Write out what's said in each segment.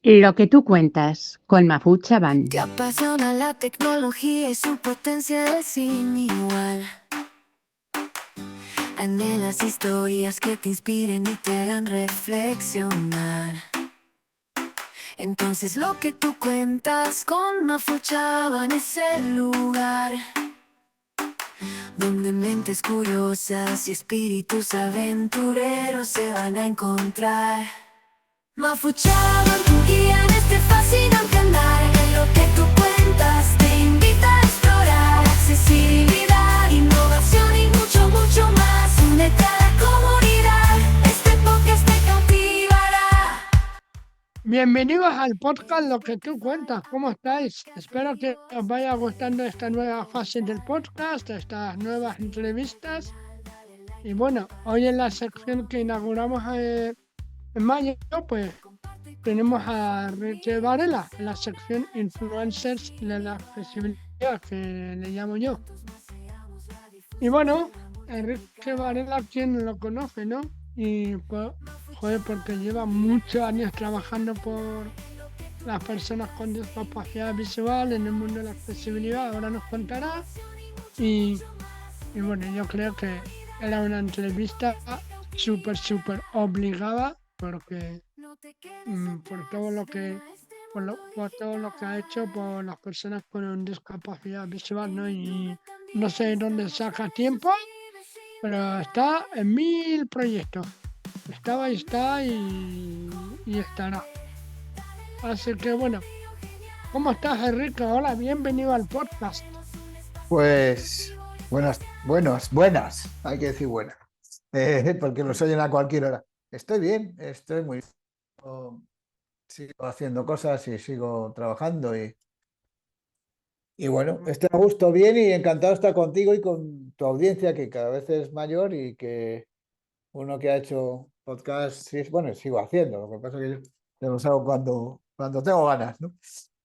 Lo que tú cuentas con Mahfoud Te Chabán. apasiona la tecnología y su potencia es sin igual. Anhelas historias que te inspiren y te hagan reflexionar. Entonces lo que tú cuentas con Mahfoud Chabán es el lugar donde mentes curiosas y espíritus aventureros se van a encontrar. Mahfoud Chabán, tu guía en este fascinante andar. En lo que tú cuentas te invita a explorar. Accesibilidad, innovación y mucho, mucho más. Únete a la comunidad, este podcast te cautivará. Bienvenidos al podcast Lo que tú cuentas. ¿Cómo estáis? Espero que os vaya gustando esta nueva fase del podcast, estas nuevas entrevistas. Y bueno, hoy en la sección que inauguramos en mayo, pues tenemos a Enrique Varela, en la sección Influencers de la accesibilidad, que le llamo yo. Y bueno, Enrique Varela, ¿quién lo conoce, no? Y pues, joder, porque lleva muchos años trabajando por las personas con discapacidad visual en el mundo de la accesibilidad, ahora nos contará. Y, y bueno, yo creo que era una entrevista súper obligada porque por todo lo que por todo lo que ha hecho por las personas con discapacidad visual, ¿no? Y no sé dónde saca tiempo, pero está en 1000 proyectos. Estaba y está y estará. Así que bueno, ¿cómo estás, Enrique? Hola, bienvenido al podcast. Pues buenas, hay que decir buenas, porque nos oyen a cualquier hora. Estoy bien, estoy muy bien, sigo haciendo cosas y sigo trabajando y bueno, estoy a gusto, bien y encantado de estar contigo y con tu audiencia que cada vez es mayor y que uno que ha hecho podcast, sí, bueno, sigo haciendo, lo que pasa es que yo los hago cuando tengo ganas, ¿no?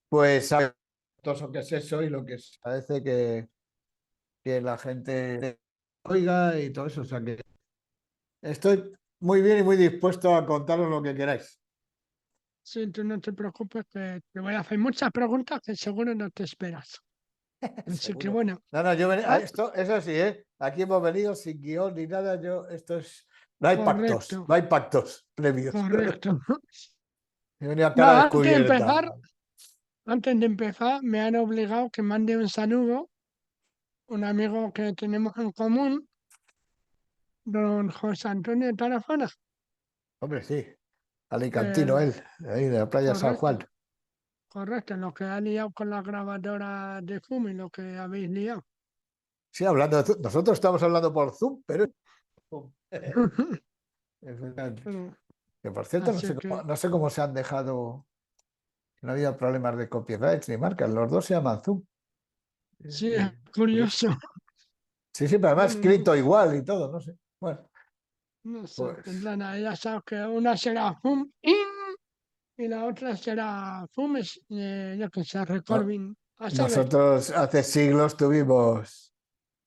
Pues sabes todo eso que es eso y lo que parece que la gente oiga y todo eso. O sea que estoy muy bien y muy dispuesto a contaros lo que queráis. Sí, tú no te preocupes, que te voy a hacer muchas preguntas que seguro no te esperas. Así que Seguro. bueno, No, no, ah, esto, eso sí, ¿eh? Aquí hemos venido sin guión ni nada. No hay pactos, correcto, no hay pactos previos. correcto. He venido a No, cara descubierta. antes de empezar, me han obligado que mande un saludo, un amigo que tenemos en común, don José Antonio Tarazona. Hombre, sí, alicantino Eh, él, ahí de la playa San Juan. correcto, correcto, lo que ha liado con la grabadora de Fumi, lo que habéis liado. Sí, hablando de Zoom. Nosotros estamos hablando por Zoom, pero es verdad. Que por cierto, Así que no sé cómo se han dejado. No había problemas de copyright ni marcas. Los dos se llaman Zoom. sí, es Y- curioso. Sí, sí, pero además Bueno, no, escrito igual y todo, no sé. Bueno, no sé, pues tendrán ahí, ya sabes que una será Fum In y la otra será Fumes, yo que sé, no- Recording, a saber. nosotros hace siglos tuvimos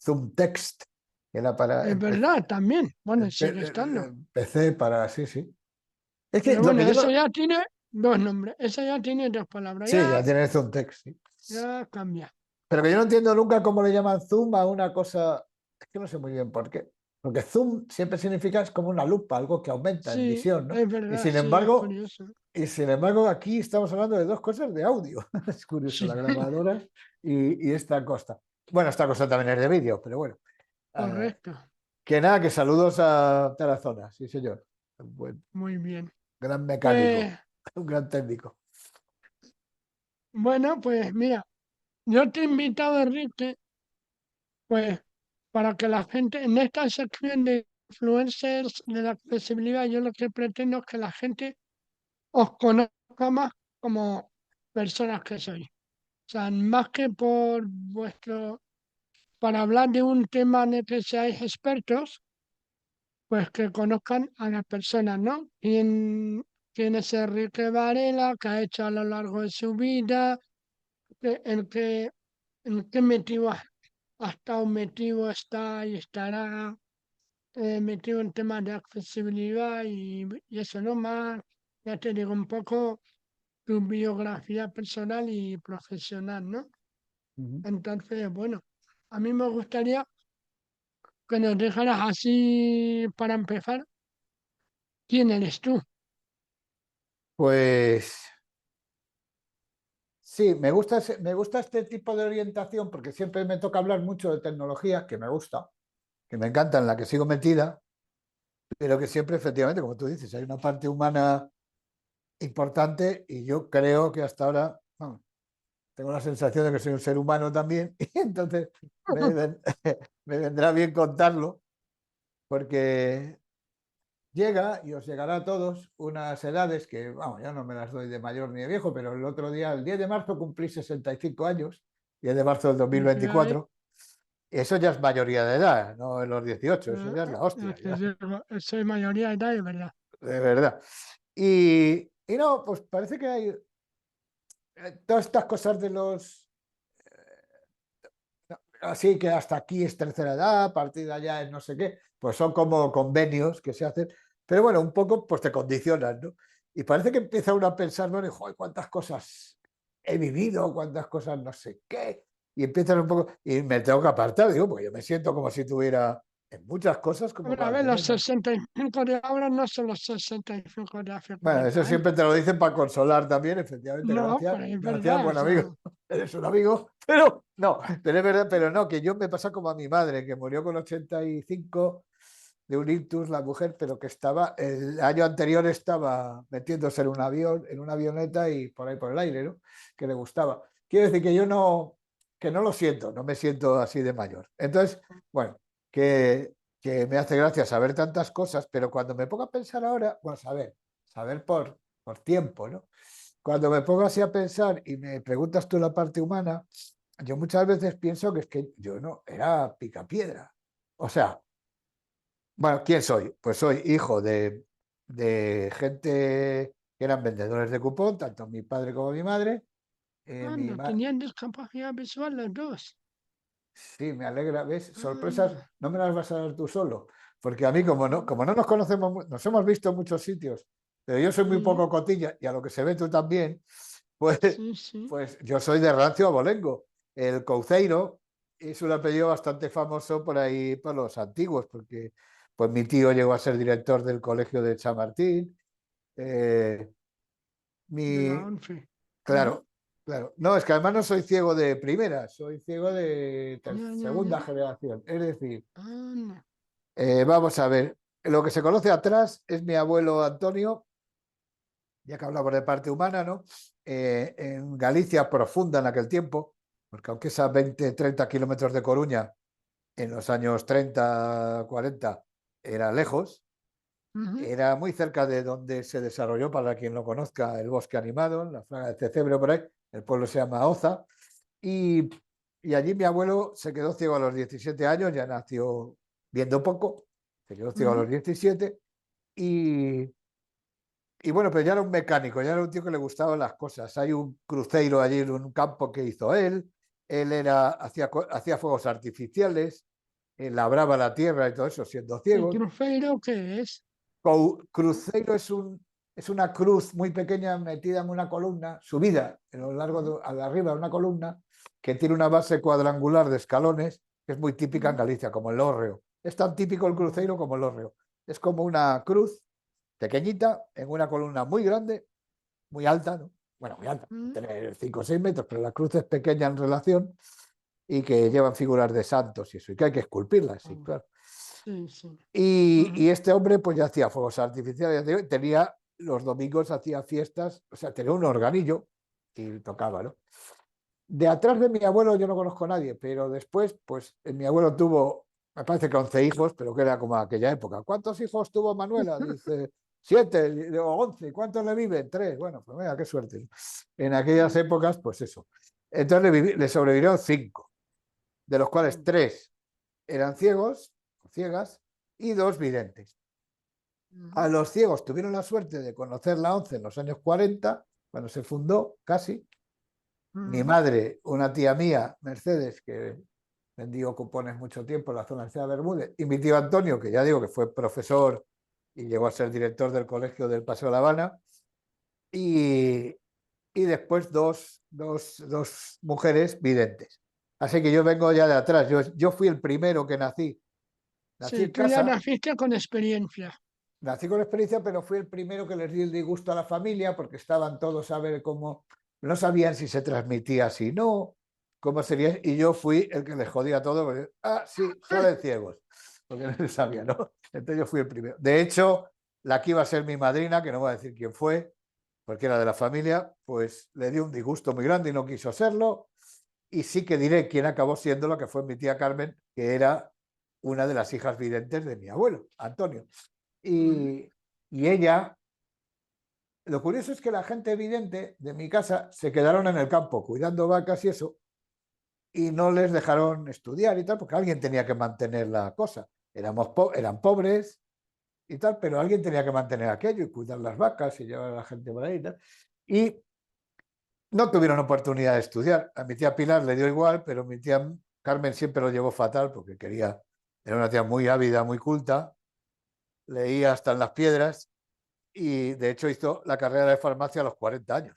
Zoom Text, que era para Es verdad, también. Bueno, sigue estando. PC para, sí, sí. Es que Pero lo bueno, que yo eso no, ya tiene dos nombres. Esa ya tiene dos palabras. sí, ya tiene Zoom Text, sí. Ya cambia. Pero que yo no entiendo nunca cómo le llaman Zoom a una cosa, es que no sé muy bien por qué. Porque Zoom siempre significa es como una lupa, algo que aumenta en Sí, visión, ¿no? es Y verdad, sin sí, es embargo, curioso. Y sin embargo, aquí estamos hablando de dos cosas de audio. Es curioso, Sí, la grabadora y esta cosa. Bueno, esta cosa también es de vídeo, pero bueno. Eh, correcto. que nada, que saludos a Tarazona, sí, señor. Un buen, Muy bien. gran Pues, mecánico, un gran técnico. bueno, pues mira, yo te he invitado, Enrique, pues para que la gente, en esta sección de influencers de la accesibilidad, yo lo que pretendo es que la gente os conozca más como personas que sois. O sea, más que por vuestro, para hablar de un tema en el que seáis expertos, pues que conozcan a las personas, ¿no? Quién es Enrique Varela, qué ha hecho a lo largo de su vida, qué- en qué, en qué metido ha estado metido, está y estará metido en temas de accesibilidad y eso, ¿no? Más, ya te digo, un poco tu biografía personal y profesional, ¿no? Ujú. Entonces, bueno, a mí me gustaría que nos dejaras así para empezar, ¿quién eres tú? Pues sí, me gusta este tipo de orientación porque siempre me toca hablar mucho de tecnología, que me gusta, que me encanta, en la que sigo metida, pero que siempre, efectivamente, como tú dices, hay una parte humana importante y yo creo que hasta ahora, vamos, tengo la sensación de que soy un ser humano también y entonces me, ven- me vendrá bien contarlo porque llega y os llegará a todos unas edades que, vamos, yo no me las doy de mayor ni de viejo, pero el otro día, el 10 de marzo, cumplí 65 años, 10 de marzo del dos mil Felicidades. veinticuatro Eso ya es mayoría de edad, no en los 18, eso ya es la hostia, Es que ya, soy mayoría de edad, es verdad. de verdad. Y no, pues parece que hay todas estas cosas de los... Así que hasta aquí es tercera edad, a partir de allá es no sé qué, pues son como convenios que se hacen, pero bueno, un poco pues te condicionan, ¿no? Y parece que empieza uno a pensar, bueno, joder, cuántas cosas he vivido, cuántas cosas no sé qué, y empiezan un poco, y me tengo que apartar, digo, porque yo me siento como si tuviera en muchas cosas como A para ver, los tener, ¿no? 65 de ahora no son los 65 de hace Bueno, eso 40 años. siempre te lo dicen para consolar también, efectivamente, No, gracias, pero es gracias, verdad, o buen sea, amigo, eres un amigo, pero no, pero es verdad, pero no, que yo me pasa como a mi madre, que murió con 85 de un ictus, la mujer, pero que estaba, el año anterior estaba metiéndose en un avión, en una avioneta y por ahí por el aire, ¿no? Que le gustaba. Quiero decir que yo no, que no lo siento, no me siento así de mayor. Entonces, bueno, que me hace gracia saber tantas cosas, pero cuando me pongo a pensar ahora, bueno, saber por tiempo, ¿no? Cuando me pongo así a pensar y me preguntas tú la parte humana, yo muchas veces pienso que es que yo no era picapiedra. O sea, bueno, ¿quién soy? Pues soy hijo de gente que eran vendedores de cupón, tanto mi padre como mi madre. Mi anda, ma- tenían discapacidad visual los dos. Sí, me alegra, ¿ves? Sorpresas Anda. no me las vas a dar tú solo, porque a mí como no nos conocemos, nos hemos visto en muchos sitios, pero yo soy muy Sí, poco cotilla y a lo que se ve tú también, pues, sí, sí. pues yo soy de rancio abolengo. El Couceiro es un apellido bastante famoso por ahí, por los antiguos, porque pues mi tío llegó a ser director del colegio de Chamartín. eh, De la mi, 11. Ujú. Claro, claro. No, es que además no soy ciego de primera, soy ciego de Ya, ya, segunda ya. generación. Es decir, Anda. vamos a ver, lo que se conoce atrás es mi abuelo Antonio, ya que hablamos de parte humana, ¿no? En Galicia profunda en aquel tiempo, porque aunque es a 20, 30 kilómetros de Coruña, en los años 30, 40, era lejos, Ujú. era muy cerca de donde se desarrolló, para quien lo conozca, el bosque animado, en la Fraga de Cesebre, por ahí. El pueblo se llama Oza. Y, y allí mi abuelo se quedó ciego a los 17 años, ya nació viendo poco, se quedó ciego a Ujú. los 17 y, y bueno, pero ya era un mecánico, ya era un tío que le gustaban las cosas. Hay un cruceiro allí en un campo que hizo él hacía fuegos artificiales, labraba la tierra y todo eso siendo ¿El ciego. crucero qué es? Cruceiro es una cruz muy pequeña metida en una columna, subida a lo largo Ujú, a la arriba de una columna, que tiene una base cuadrangular de escalones, que es muy típica en ujú, Galicia, como el hórreo. Es tan típico el ujú, cruceiro como el hórreo. Es como una cruz pequeñita en una columna muy grande, muy alta, ¿no? Bueno, muy alta, ujú. tener 5 o 6 metros, pero la cruz es pequeña en relación y que llevan figuras de santos y eso, y que hay que esculpirlas, sí, Oh, claro. sí, sí. Y Ujú, este hombre pues ya hacía fuegos artificiales, tenía los domingos, hacía fiestas, o sea, tenía un organillo y tocaba, ¿no? De atrás de mi abuelo yo no conozco a nadie, pero después, pues mi abuelo tuvo, me parece que 11 hijos, pero que era como aquella época. ¿Cuántos hijos tuvo Manuela? Dice, 7 o 11. ¿Cuántos le viven? 3. Bueno, pues mira, qué suerte, ¿no? En aquellas épocas, pues eso. Entonces le sobrevivieron 5, de los cuales 3 eran ciegos o ciegas y 2 videntes. A ujú, los ciegos tuvieron la suerte de conocer la ONCE en los años 40, cuando se fundó casi. Mi ujú. madre, una tía mía, Mercedes, que vendió cupones mucho tiempo en la zona de Ciudad Bermúdez, y mi tío Antonio, que ya digo que fue profesor y llegó a ser director del colegio del Paseo de La Habana. Y, y después dos mujeres videntes. Así que yo vengo ya de atrás. Yo fui el primero que nací. Nací Sí, en tú ya casa, naciste con experiencia. nací con experiencia, pero fui el primero que les di el disgusto a la familia porque estaban todos a ver cómo, no sabían si se transmitía, si no, cómo sería, y yo fui el que les jodía todo, porque, sí, salen ciegos, porque no se sabía, ¿no? Entonces yo fui el primero. De hecho, la que iba a ser mi madrina, que no voy a decir quién fue, porque era de la familia, pues le dio un disgusto muy grande y no quiso serlo, y sí que diré quién acabó siendo lo que fue mi tía Carmen, que era una de las hijas videntes de mi abuelo, Antonio. Y ella, lo curioso es que la gente evidente de mi casa se quedaron en el campo cuidando vacas y eso, y no les dejaron estudiar y tal, porque alguien tenía que mantener la cosa. Eran pobres y tal, pero alguien tenía que mantener aquello y cuidar las vacas y llevar a la gente por ahí y tal. Y no tuvieron oportunidad de estudiar. A mi tía Pilar le dio igual, pero mi tía Carmen siempre lo llevó fatal porque era una tía muy ávida, muy culta, leía hasta en las piedras y de hecho hizo la carrera de farmacia a los 40 años.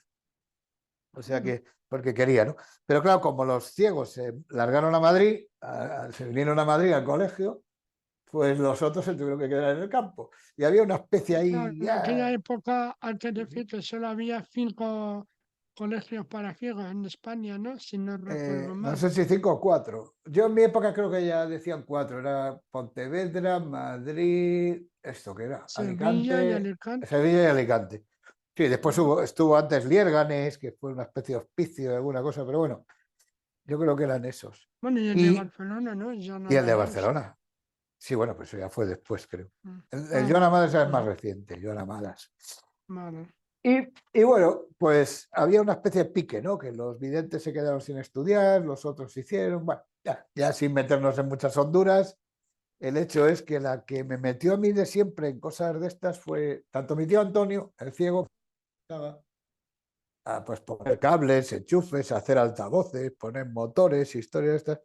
O sea que, porque quería, ¿no? Pero claro, como los ciegos se largaron a Madrid, se vinieron a Madrid al colegio, pues los otros se tuvieron que quedar en el campo. Y había una especie Claro, ahí, en aquella época, antes de que solo había 5 colegios para ciegos en España, ¿no? Si no recuerdo no mal. sé si 5 o 4. Yo en mi época creo que ya decían 4. Era Pontevedra, Madrid, esto que era, Sevilla y Alicante, Alicante. Sevilla y Alicante. Sí, después estuvo antes Liérganes, que fue una especie de hospicio de alguna cosa, pero bueno, yo creo que eran esos. Bueno, y el de Y, Barcelona, ¿no? Ya y el nada de más. Barcelona. Sí, bueno, pues eso ya fue después, creo. El Joan Bueno, Amadas es pues, más reciente, Joan Amadas. vale. Y bueno, pues había una especie de pique, ¿no? Que los videntes se quedaron sin estudiar, los otros hicieron. Bueno, ya sin meternos en muchas honduras, el hecho es que la que me metió a mí de siempre en cosas de estas fue tanto mi tío Antonio, el ciego, a pues poner cables, enchufes, hacer altavoces, poner motores, historias de estas.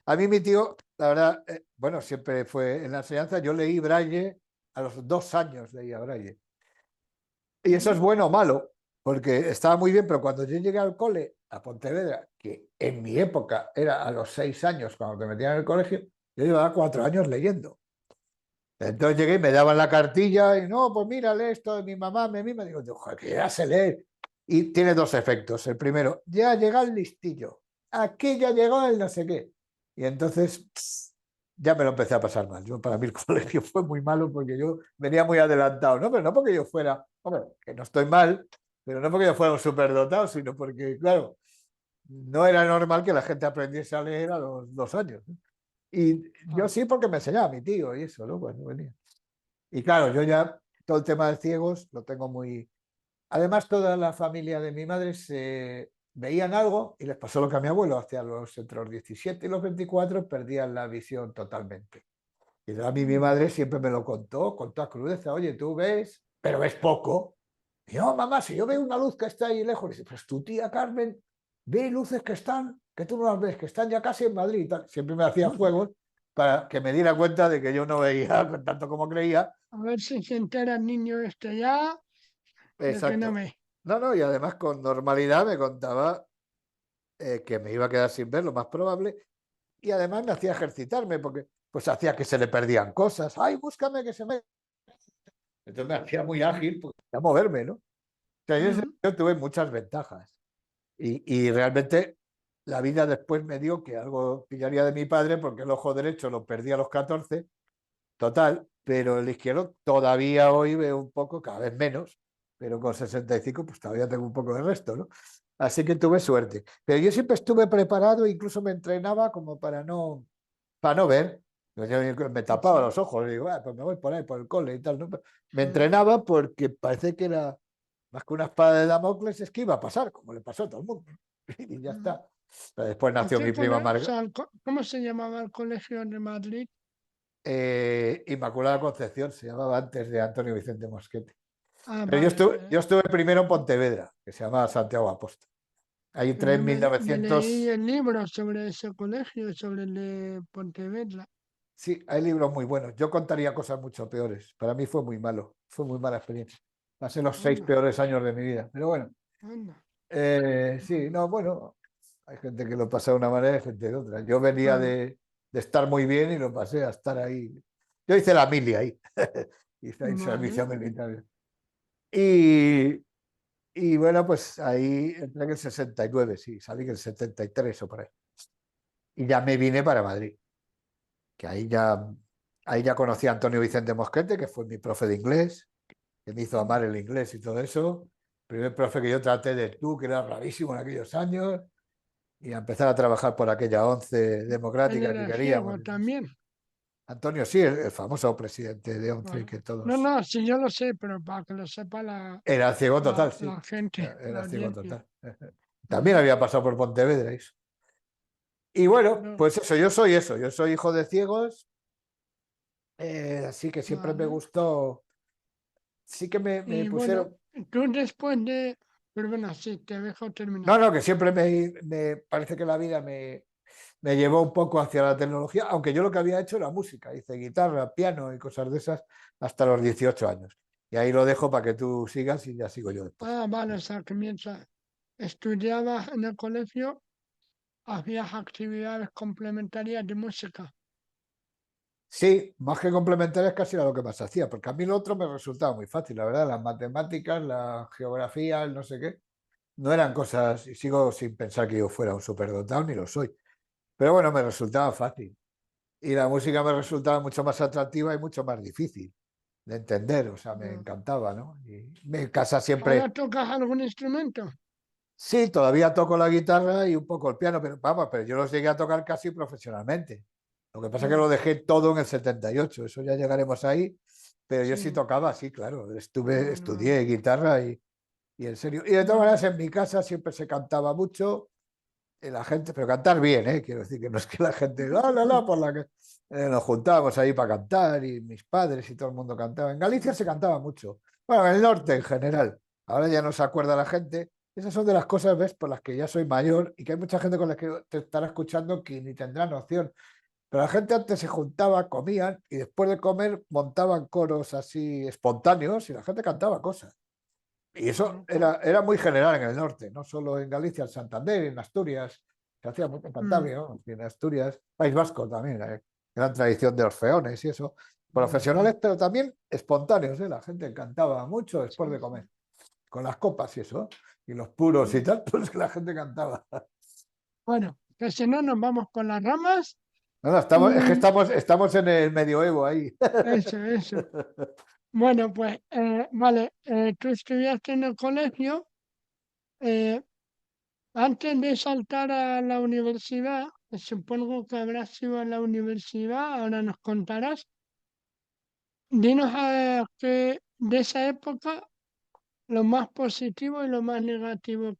A mí mi tío, la verdad, bueno, siempre fue en la enseñanza, yo leí Braille, a los 2 años leía Braille. Y eso es bueno o malo, porque estaba muy bien, pero cuando yo llegué al cole, a Pontevedra, que en mi época era a los 6 años cuando te metían en el colegio, yo llevaba 4 años leyendo. Entonces llegué y me daban la cartilla y no, pues mírale esto de mi mamá, me mima. Digo, joder, que ya sé leer. Y tiene dos efectos. El primero, ya llega el listillo. Aquí ya llegó el no sé qué. Y entonces ya me lo empecé a pasar mal. Para mí el colegio fue muy malo porque yo venía muy adelantado, ¿no? Pero no porque yo fuera, hombre, que no estoy mal, pero no porque yo fuera un superdotado, sino porque, claro, no era normal que la gente aprendiese a leer a los 2 años, ¿no? Y yo sí porque me enseñaba mi tío y eso, ¿no? Cuando venía. Y claro, yo ya todo el tema de ciegos lo tengo muy... Además, toda la familia de mi madre se veían algo y les pasó lo que a mi abuelo, hacia entre los 17 y los 24 perdían la visión totalmente. Y a mí mi madre siempre me lo contó con toda crudeza, oye, tú ves, pero ves poco. Y yo, mamá, si yo veo una luz que está ahí lejos, y dice, pues tu tía Carmen ve luces que tú no las ves, que están ya casi en Madrid y tal. Siempre me hacía juegos para que me diera cuenta de que yo no veía tanto como creía. A ver si se entera el niño este ya de que no Exacto. ve. No, no, y además con normalidad me contaba que me iba a quedar sin ver, lo más probable, y además me hacía ejercitarme porque pues hacía que se le perdían cosas. Ay, búscame que se me... Entonces me hacía muy ágil porque quería moverme, ¿no? O sea, yo tuve muchas ventajas y realmente la vida después me dio que algo pillaría de mi padre porque el ojo derecho lo perdí a los 14, total, pero el izquierdo todavía hoy veo un poco, cada vez menos, pero con 65 pues todavía tengo un poco de resto, ¿no? Así que tuve suerte. Pero yo siempre estuve preparado, incluso me entrenaba como para no ver. Yo me tapaba los ojos y digo, pues me voy por ahí, por el cole y tal, ¿no? Me entrenaba porque parece que era más que una espada de Damocles, es que iba a pasar, como le pasó a todo el mundo. Y ya está. Pero después ¿A nació qué mi prima o sea, cómo se llamaba el colegio de Madrid? Inmaculada Concepción, se llamaba antes de Antonio Vicente Mosquete. Ah, Pero yo vale. estuve, yo estuve primero en Pontevedra, que se llama Santiago Apóstol. Ahí entré Yo en me leí 1900. el libro sobre ese colegio, sobre el de Pontevedra. Sí, hay libros muy buenos. Yo contaría cosas mucho peores. Para mí fue muy malo, fue muy mala experiencia. Pasé los 6 Anda, peores años de mi vida. Pero bueno, anda. Sí, no, bueno, hay gente que lo pasa de una manera y gente de otra. Yo venía Claro, de estar muy bien y lo pasé a estar ahí. Yo hice la mili ahí, hice ahí vale. servicio militar. Y, y bueno, pues ahí entré en el 69, sí, salí en el 73 o por ahí. Y ya me vine para Madrid, que ahí ya conocí a Antonio Vicente Mosquete, que fue mi profe de inglés, que me hizo amar el inglés y todo eso. Primer profe que yo traté de tú, que era rarísimo en aquellos años, y a empezar a trabajar por aquella once Él democrática que era ciego queríamos. también. Antonio, sí, el famoso presidente de once Vale. que No, todos... no, sí, yo lo sé, pero para que lo sepa Era ciego total, sí, la gente, la era ciego audiencia. total. También Ujú. había pasado por Pontevedra eso. Y bueno, No, pues eso, yo soy hijo de ciegos, así que siempre me vale. gustó, sí que me Y bueno, pusieron, tú después de... Perdona, sí, te dejo terminar. no, no, que siempre me parece que la vida me llevó un poco hacia la tecnología, aunque yo lo que había hecho era música, hice guitarra, piano y cosas de esas hasta los 18 años. Y ahí lo dejo para que tú sigas y ya sigo yo después. Ah, vale, o sea, que mientras estudiabas en el colegio, hacías actividades complementarias de música. Sí, más que complementarias casi era lo que más hacía, porque a mí lo otro me resultaba muy fácil, la verdad, las matemáticas, la geografía, el no sé qué, no eran cosas, y sigo sin pensar que yo fuera un superdotado, ni lo soy, pero bueno, me resultaba fácil. Y la música me resultaba mucho más atractiva y mucho más difícil de entender, o sea, me Ah. encantaba, ¿no? Y en casa ¿Ahora siempre, tocas algún instrumento? sí, todavía toco la guitarra y un poco el piano, pero vamos, pero yo los llegué a tocar casi profesionalmente. Lo que pasa es que Ah, lo dejé todo en el 78, eso ya llegaremos ahí, pero yo sí sí, tocaba, sí, claro, vale, vale, estudié guitarra y en serio. Y de todas vale. maneras en mi casa siempre se cantaba mucho, la gente, pero cantar bien, ¿eh? Quiero decir que no es que la gente, por la que nos juntábamos ahí para cantar y mis padres y todo el mundo cantaba. En Galicia se cantaba mucho, bueno, en el norte en general, ahora ya no se acuerda la gente. Esas son de las cosas, ¿ves?, por las que ya soy mayor y que hay mucha gente con la que te estará escuchando que ni tendrá noción. Pero la gente antes se juntaba, comían y después de comer montaban coros así espontáneos y la gente cantaba cosas. Y eso Bueno, pues, era muy general en el norte, no solo en Galicia, en Santander, en Asturias, se hacía mucho en mm, Cantabria, ¿no? En Asturias, País Vasco también, gran tradición de orfeones y eso, profesionales, pero también espontáneos, ¿eh? La gente cantaba mucho sí, después de sí, comer, con las copas y eso, y los puros y mm. tal, pues que la gente cantaba. Bueno, que si no nos vamos con las ramas No, no, es que y estamos en el medioevo ahí. eso, eso. Bueno, pues, vale, tú estudiaste en el colegio. eh, Antes de saltar a la universidad, que supongo que habrás sido a la universidad, ahora nos contarás. Dinos de esa época lo más positivo y lo más negativo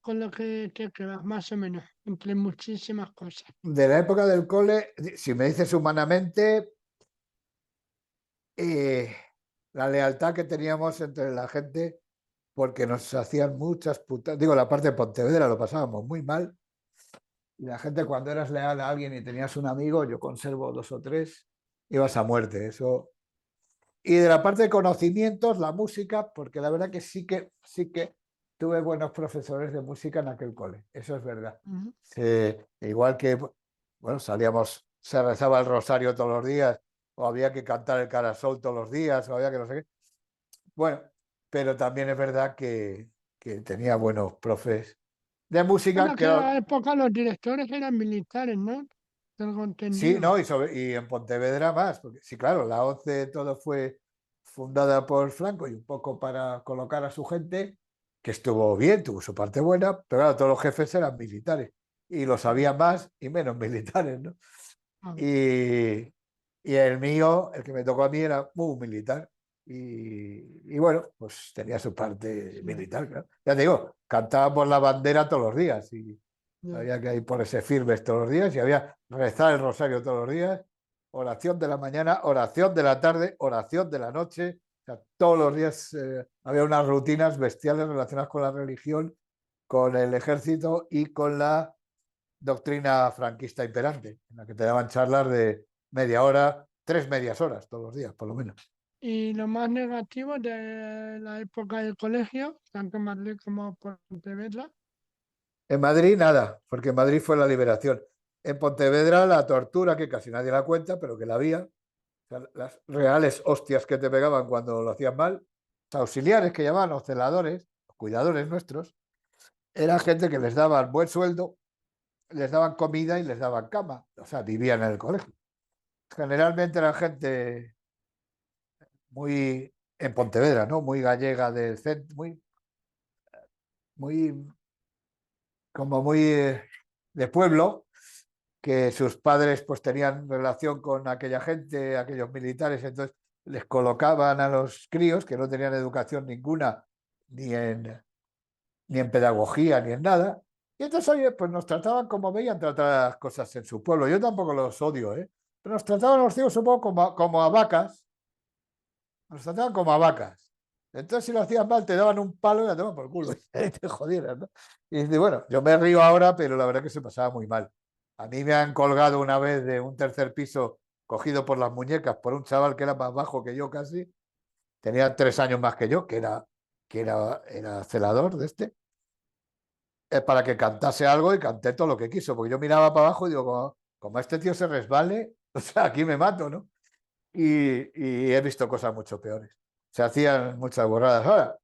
con lo que te quedas, más o menos, entre muchísimas cosas. De la época del cole, si me dices humanamente, eh, la lealtad que teníamos entre la gente, porque nos hacían muchas putas. Digo, la parte de Pontevedra lo pasábamos muy mal. Y la gente, cuando eras leal a alguien y tenías un amigo, yo conservo dos o tres, ibas a muerte. Eso. Y de la parte de conocimientos, la música, porque la verdad que sí que tuve buenos profesores de música en aquel cole. Eso es verdad. Ujú. Igual que, bueno, salíamos, se rezaba el rosario todos los días, o había que cantar el carasol todos los días, o había que no sé qué. Bueno, pero también es verdad que tenía buenos profes de En música, que aquella época los directores eran militares, ¿no? Tengo sí, entendido. ¿no? Y en Pontevedra más, porque sí, claro, la ONCE todo fue fundada por Franco y un poco para colocar a su gente, que estuvo bien, tuvo su parte buena, pero claro, todos los jefes eran militares y los había más y menos militares, ¿no? Ah, Y, y el mío, el que me tocó a mí, era muy militar. Y bueno, pues tenía su parte sí, militar, claro. Ya te digo, cantábamos la bandera todos los días y ya. había que ir por ese firmes todos los días y había rezar el rosario todos los días, oración de la mañana, oración de la tarde, oración de la noche. O sea, todos los días había unas rutinas bestiales relacionadas con la religión, con el ejército y con la doctrina franquista imperante, en la que te daban charlas de media hora, 3 medias horas todos los días, por lo menos. Y lo más negativo de la época del colegio, tanto en Madrid como Pontevedra. En Madrid nada, porque en Madrid fue la liberación. En Pontevedra la tortura, que casi nadie la cuenta, pero que la había. O sea, las reales hostias que te pegaban cuando lo hacían mal. Los auxiliares que llamaban, los celadores, los cuidadores nuestros, eran gente que les daban buen sueldo, les daban comida y les daban cama. O sea, vivían en el colegio. Generalmente eran gente muy en Pontevedra, ¿no? Muy gallega del centro, muy, como muy de pueblo, que sus padres pues tenían relación con aquella gente, aquellos militares, entonces les colocaban a los críos que no tenían educación ninguna, ni en, ni en pedagogía, ni en nada. Y entonces, oye, pues nos trataban como veían tratar las cosas en su pueblo. Yo tampoco los odio, ¿eh? Pero nos trataban los tíos un poco como a vacas, nos trataban como a vacas. Entonces, si lo hacías mal, te daban un palo y la toman por culo. Y te jodieras, ¿no? Y dices, bueno, yo me río ahora, pero la verdad que se pasaba muy mal. A mí me han colgado una vez de un tercer piso, cogido por las muñecas, por un chaval que era más bajo que yo casi. Tenía 3 años más que yo, era celador de este. Para que cantase algo y canté todo lo que quiso, porque yo miraba para abajo y digo, como este tío se resbale, o sea, aquí me mato, ¿no? Y he visto cosas mucho peores. Se hacían muchas borradas. Ahora,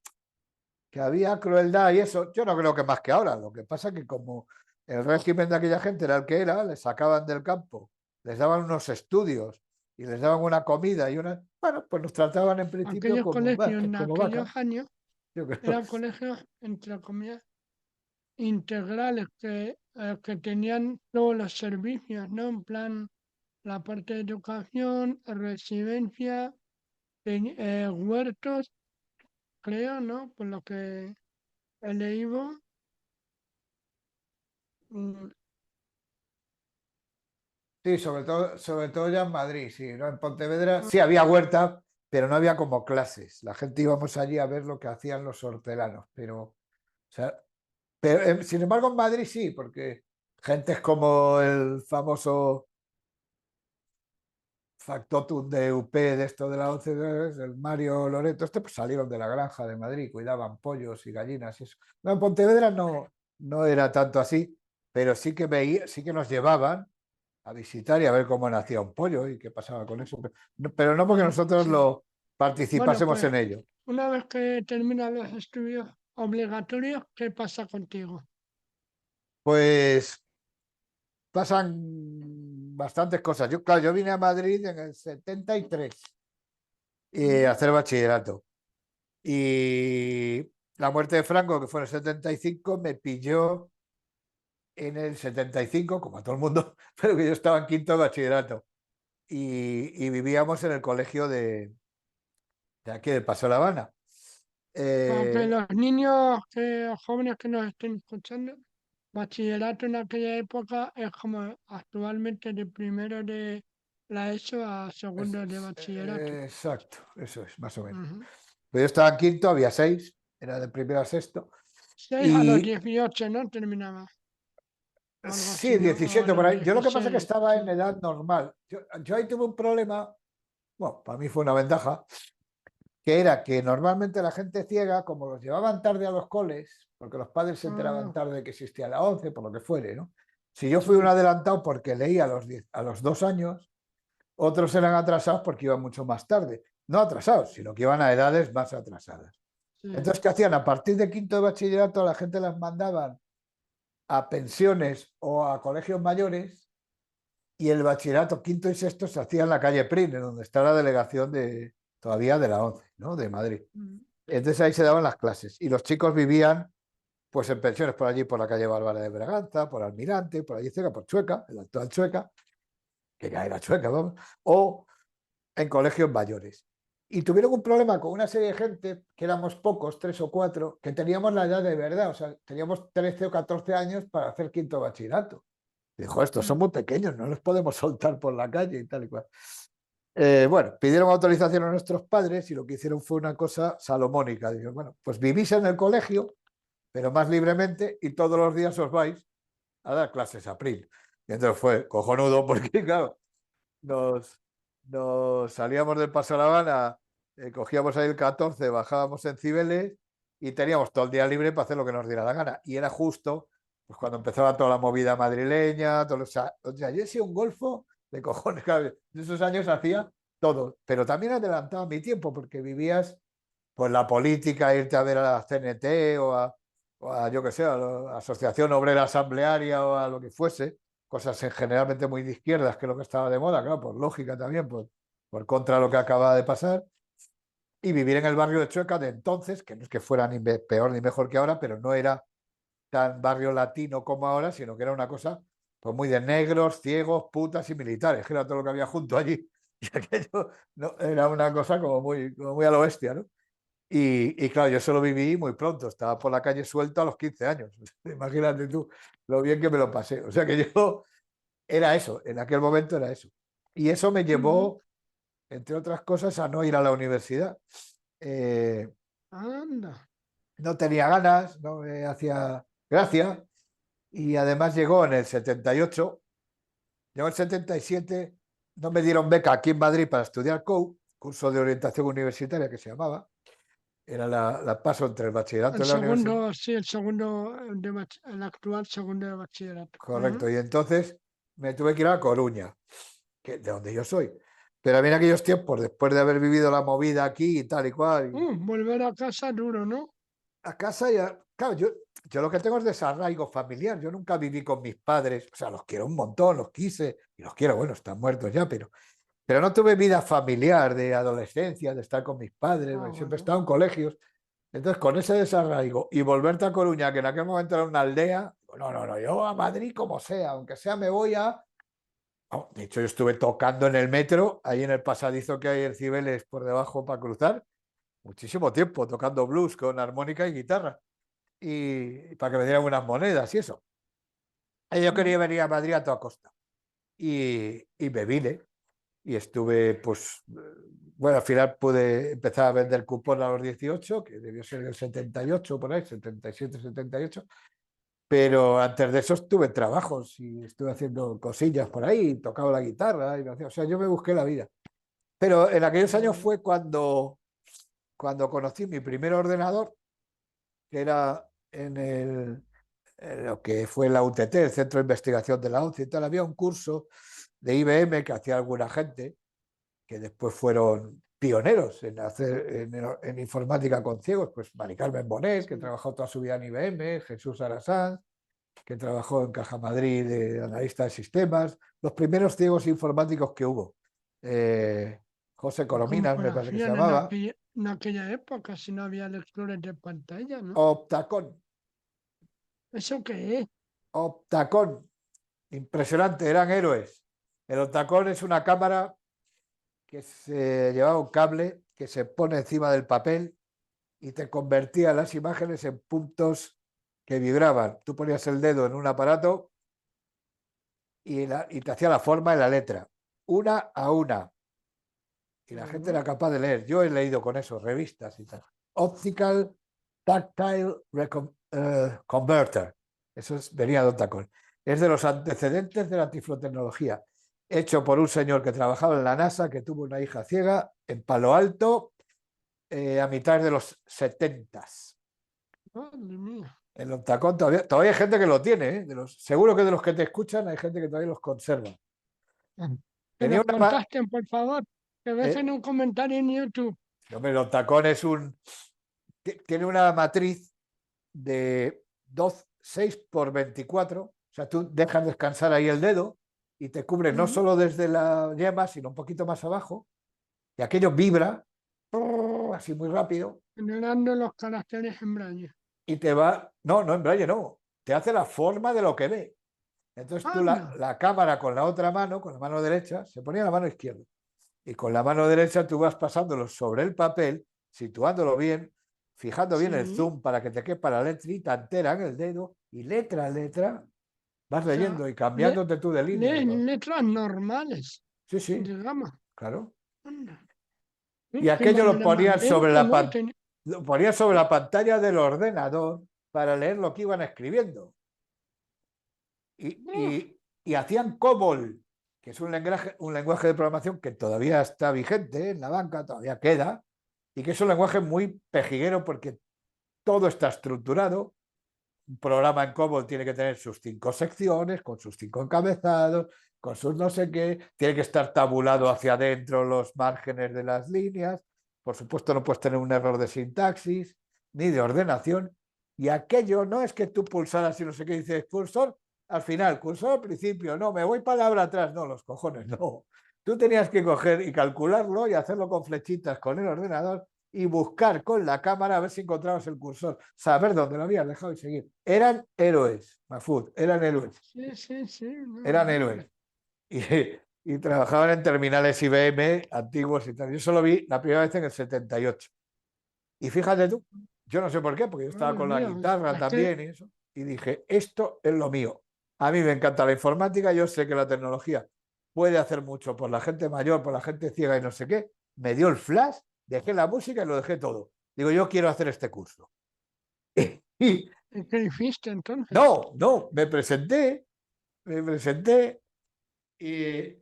que había crueldad y eso, yo no creo que más que ahora. Lo que pasa es que como el régimen de aquella gente era el que era, les sacaban del campo, les daban unos estudios y les daban una comida y una... Bueno, pues nos trataban en principio Aquellos como, colegios en como aquellos vacas, años yo creo. eran colegios, entre comillas, integrales que tenían todos los servicios, ¿no? En plan, la parte de educación, residencia, huertos, creo, ¿no? Por lo que he leído. mm, Sí, sobre todo ya en Madrid, sí, ¿no? En Pontevedra sí había huerta, pero no había como clases. La gente íbamos allí a ver lo que hacían los hortelanos, o sea, pero sin embargo en Madrid sí, porque gentes como el famoso factotum de UP de esto de la 11, el Mario Loreto, pues salieron de la granja de Madrid, cuidaban pollos y gallinas y eso. No, en Pontevedra no era tanto así, pero sí que nos llevaban a visitar y a ver cómo nacía un pollo y qué pasaba con eso. Pero no porque nosotros sí. lo Bueno, participásemos pues en ello. una vez que terminan los estudios obligatorios, ¿qué pasa contigo? Pues pasan bastantes cosas. Yo, claro, yo vine a Madrid en el 73 a hacer bachillerato. Y la muerte de Franco, que fue en el 75, me pilló en el 75, como a todo el mundo, pero que yo estaba en quinto de bachillerato. Y vivíamos en el colegio de aquí de Paso de la Habana. Aunque Eh, los niños jóvenes que nos estén escuchando, bachillerato en aquella época es como actualmente de primero de la ESO a segundo de bachillerato. exacto, eso es, más o menos. Ujú. Pero yo estaba en quinto, había 6, era de primero a sexto. 6 a los Y 18, ¿no? Terminaba, o algo sí, así, ¿no? O a 17 por los ahí. Yo lo que pasa es que 16, estaba sí. en edad normal. Yo ahí tuve un problema, bueno, para mí fue una ventaja, que era que normalmente la gente ciega, como los llevaban tarde a los coles, porque los padres se enteraban Ah, tarde de que existía la 11, por lo que fuere, ¿no? Si yo fui un sí, adelantado porque leí a los 2 años, otros eran atrasados porque iban mucho más tarde. No atrasados, sino que iban a edades más atrasadas. sí. Entonces, ¿qué hacían? A partir de quinto de bachillerato, la gente las mandaban a pensiones o a colegios mayores y el bachillerato quinto y sexto se hacía en la calle Prin, en donde está la delegación todavía de la 11, ¿no? De Madrid. Mm. Entonces ahí se daban las clases y los chicos vivían pues en pensiones por allí, por la calle Bárbara de Braganza, por Almirante, por allí cerca, por Chueca, en la actual Chueca, que ya era Chueca, vamos, o en colegios mayores. Y tuvieron un problema con una serie de gente, que éramos pocos, 3 o 4, que teníamos la edad de verdad, o sea, teníamos 13 o 14 años para hacer quinto bachillerato. Y dijo, estos son muy pequeños, no los podemos soltar por la calle y tal y cual. Bueno, pidieron autorización a nuestros padres y lo que hicieron fue una cosa salomónica. Dijeron, bueno, pues vivís en el colegio, pero más libremente y todos los días os vais a dar clases a April. Y entonces fue cojonudo porque, claro, nos salíamos del Paso de la Habana cogíamos ahí el 14, bajábamos en Cibeles y teníamos todo el día libre para hacer lo que nos diera la gana. Y era justo pues, cuando empezaba toda la movida madrileña, o sea, yo he sido un golfo de cojones. Claro, en esos años hacía todo, pero también adelantaba mi tiempo porque vivías pues la política, irte a ver a la CNT o a yo que sé, a la Asociación Obrera Asamblearia o a lo que fuese, cosas generalmente muy de izquierdas, que es lo que estaba de moda, claro, por lógica también, por contra de lo que acaba de pasar, y vivir en el barrio de Chueca de entonces, que no es que fuera ni peor ni mejor que ahora, pero no era tan barrio latino como ahora, sino que era una cosa pues muy de negros, ciegos, putas y militares, que era todo lo que había junto allí. Y aquello no, era una cosa como muy a lo bestia, ¿no? Y claro, yo eso lo viví muy pronto, estaba por la calle suelto a los 15 años. Imagínate tú lo bien que me lo pasé. O sea que yo era eso, en aquel momento era eso. Y eso me llevó, entre otras cosas, a no ir a la universidad. Eh, Anda. no tenía ganas, no me hacía gracia. Y además llegó en el 78, llegó el 77, no me dieron beca aquí en Madrid para estudiar curso de orientación universitaria que se llamaba. Era la paso entre el bachillerato El y la universidad. segundo, sí, el segundo, el actual segundo de bachillerato. Correcto. Y entonces me tuve que ir a Coruña, de donde yo soy. Pero a mí en aquellos tiempos, después de haber vivido la movida aquí y tal y cual, Volver a casa duro, ¿no? a casa ya, claro, yo lo que tengo es desarraigo familiar. Yo nunca viví con mis padres, o sea, los quiero un montón, los quise y los quiero, bueno, están muertos ya, pero no tuve vida familiar de adolescencia, de estar con mis padres, siempre he estado en colegios. Entonces, con ese desarraigo y volverte a Coruña, que en aquel momento era una aldea, no, yo a Madrid como sea, aunque sea me voy a... No, de hecho, yo estuve tocando en el metro, ahí en el pasadizo que hay en Cibeles por debajo para cruzar, muchísimo tiempo, tocando blues con armónica y guitarra, y para que me dieran unas monedas y eso. Y yo quería venir a Madrid a toda costa. Y me vine y estuve, pues, bueno, al final pude empezar a vender cupón a los 18, que debió ser el 78 por ahí, 77, 78. Pero antes de eso estuve en trabajos y estuve haciendo cosillas por ahí, tocaba la guitarra, o sea, yo me busqué la vida. Pero en aquellos años fue cuando conocí mi primer ordenador, que era en lo que fue la UTT, el Centro de Investigación de la ONCE y tal. Había un curso de IBM que hacía alguna gente, que después fueron pioneros en hacer en informática con ciegos, pues Mari Carmen Bonet, que trabajó toda su vida en IBM, Jesús Arasán, que trabajó en Caja Madrid de analista de sistemas, los primeros ciegos informáticos que hubo. José Corominas, me parece que se llamaba. En aquella época, si no había lectores de pantalla, ¿no? Optacón. ¿Eso qué es? Optacón. Impresionante, eran héroes. El Optacón es una cámara que se llevaba un cable que se pone encima del papel y te convertía las imágenes en puntos que vibraban. Tú ponías el dedo en un aparato y te hacía la forma de la letra, una a una. Y la gente era capaz de leer. Yo he leído con eso, revistas y tal. Optical Tactile Converter. Eso venía de Optacón. Es de los antecedentes de la tiflotecnología. Hecho por un señor que trabajaba en la NASA, que tuvo una hija ciega en Palo Alto a mitad de los 70s. Madre mía. El Optacón todavía hay gente que lo tiene, ¿eh? Seguro que de los que te escuchan hay gente que todavía los conserva. Que Tenía nos una... contasten, por favor, que dejen un comentario en YouTube. Hombre, el Optacón tiene una matriz de 6 por 24, o sea, tú dejas descansar ahí el dedo y te cubre no solo desde la yema, sino un poquito más abajo, y aquello vibra así muy rápido. Generando los caracteres en braille. Y te va, no en braille no, te hace la forma de lo que ve. Entonces tú la cámara con la otra mano, con la mano derecha, se ponía la mano izquierda. Y con la mano derecha tú vas pasándolo sobre el papel, situándolo bien, fijando bien el zoom para que te quepa la letrita entera en el dedo y letra a letra vas leyendo y cambiándote tú de línea. Letras normales. Sí, digamos. Claro. Anda. Y aquello lo ponías sobre la pantalla del ordenador para leer lo que iban escribiendo. Y hacían COBOL, que es un lenguaje de programación que todavía está vigente en la banca, todavía queda, y que es un lenguaje muy pejiguero porque todo está estructurado. Un programa en COBOL tiene que tener sus 5 secciones, con sus 5 encabezados, con sus no sé qué, tiene que estar tabulado hacia adentro los márgenes de las líneas. Por supuesto, no puedes tener un error de sintaxis ni de ordenación. Y aquello no es que tú pulsaras y no sé qué dices, cursor al final, cursor al principio, no, me voy palabra atrás, no, los cojones, no. Tú tenías que coger y calcularlo y hacerlo con flechitas con el ordenador y buscar con la cámara a ver si encontrabas el cursor, saber dónde lo habías dejado y seguir. Eran héroes, Mahfouz, eran héroes, Sí. No, eran héroes. Y, y trabajaban en terminales IBM antiguos y tal. Yo solo vi la primera vez en el 78. Y fíjate tú, yo no sé por qué, porque yo estaba madre con la mía, guitarra es que, también y eso. Y dije, esto es lo mío. A mí me encanta la informática, yo sé que la tecnología puede hacer mucho por la gente mayor, por la gente ciega y no sé qué. Me dio el flash, dejé la música y lo dejé todo. Digo, yo quiero hacer este curso. Y ¿y qué hiciste entonces? no, me presenté y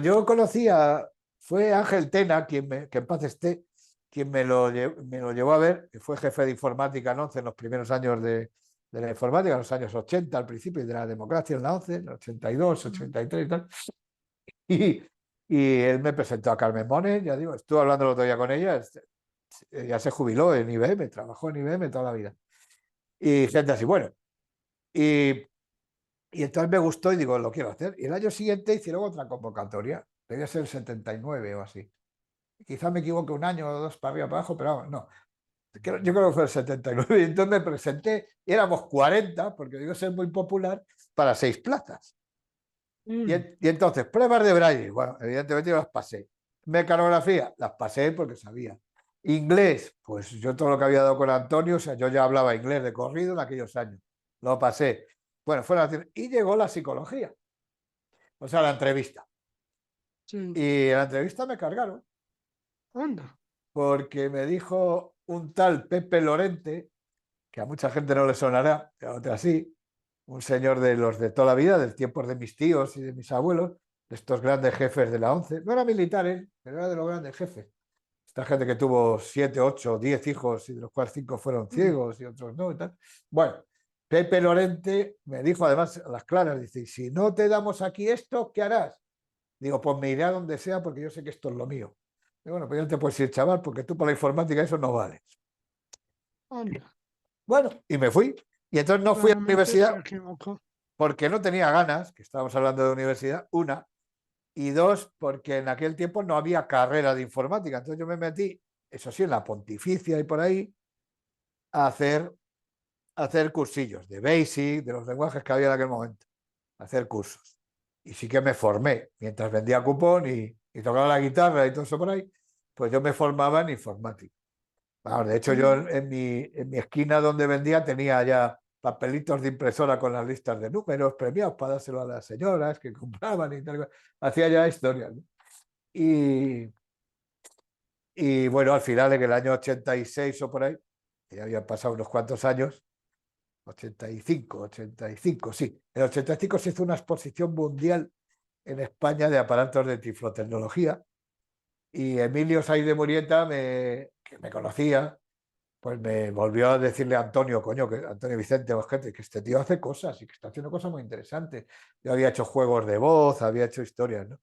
yo conocía, fue Ángel Tena, que en paz esté, quien me lo llevó a ver, que fue jefe de informática en ONCE en los primeros años de la informática, en los años 80 al principio, y de la democracia en la ONCE, en 82, 83 y tal. Y, y él me presentó a Carmen Mones, ya digo, estuve hablando el otro día con ella, ya se jubiló en IBM, trabajó en IBM toda la vida. Y gente así, bueno. Y, y entonces me gustó y digo, lo quiero hacer. Y el año siguiente hicieron otra convocatoria, debía ser el 79 o así. Quizás me equivoque un año o dos para arriba, para abajo, pero vamos, no. Yo creo que fue el 79. Y entonces me presenté, y éramos 40, porque digo ser muy popular, para 6 plazas. Mm, Y entonces, pruebas de Braille, bueno, evidentemente yo las pasé. Mecanografía, las pasé porque sabía. Inglés, pues yo todo lo que había dado con Antonio, o sea, yo ya hablaba inglés de corrido en aquellos años. Lo pasé. Bueno, y llegó la psicología, o sea, la entrevista. sí, Y en la entrevista me cargaron, anda. porque me dijo un tal Pepe Lorente, que a mucha gente no le sonará, pero a otras sí, un señor de los de toda la vida, del tiempo de mis tíos y de mis abuelos, de estos grandes jefes de la ONCE. No era militar, pero era de los grandes jefes. Esta gente que tuvo 7, 8, 10 hijos y de los cuales 5 fueron ciegos y otros no y tal. Bueno, Pepe Lorente me dijo además a las claras, dice, si no te damos aquí esto, ¿qué harás? Digo, pues me iré a donde sea porque yo sé que esto es lo mío. Y bueno, pues ya te puedes ir, chaval, porque tú para la informática eso no vale. Anda, Bueno, y me fui. Y entonces no fui a la claramente se universidad equivocó. porque no tenía ganas, que estábamos hablando de universidad, una, y dos, porque en aquel tiempo no había carrera de informática. Entonces yo me metí, eso sí, en la Pontificia y por ahí, a hacer cursillos de Basic, de los lenguajes que había en aquel momento, a hacer cursos. Y sí que me formé, mientras vendía cupón y tocaba la guitarra y todo eso por ahí, pues yo me formaba en informática. Vamos, de hecho, yo en mi esquina donde vendía tenía ya papelitos de impresora con las listas de números premiados para dárselo a las señoras que compraban y tal. Hacía ya historias, ¿no? Y, y bueno, al final, en el año 86 o por ahí, que ya habían pasado unos cuantos años, 85, sí. En el 85 se hizo una exposición mundial en España de aparatos de tiflotecnología y Emilio Saiz de Murieta, que me conocía, pues me volvió a decirle a Antonio, coño, que Antonio Vicente Ojete, que este tío hace cosas y que está haciendo cosas muy interesantes. Yo había hecho juegos de voz, había hecho historias, ¿no?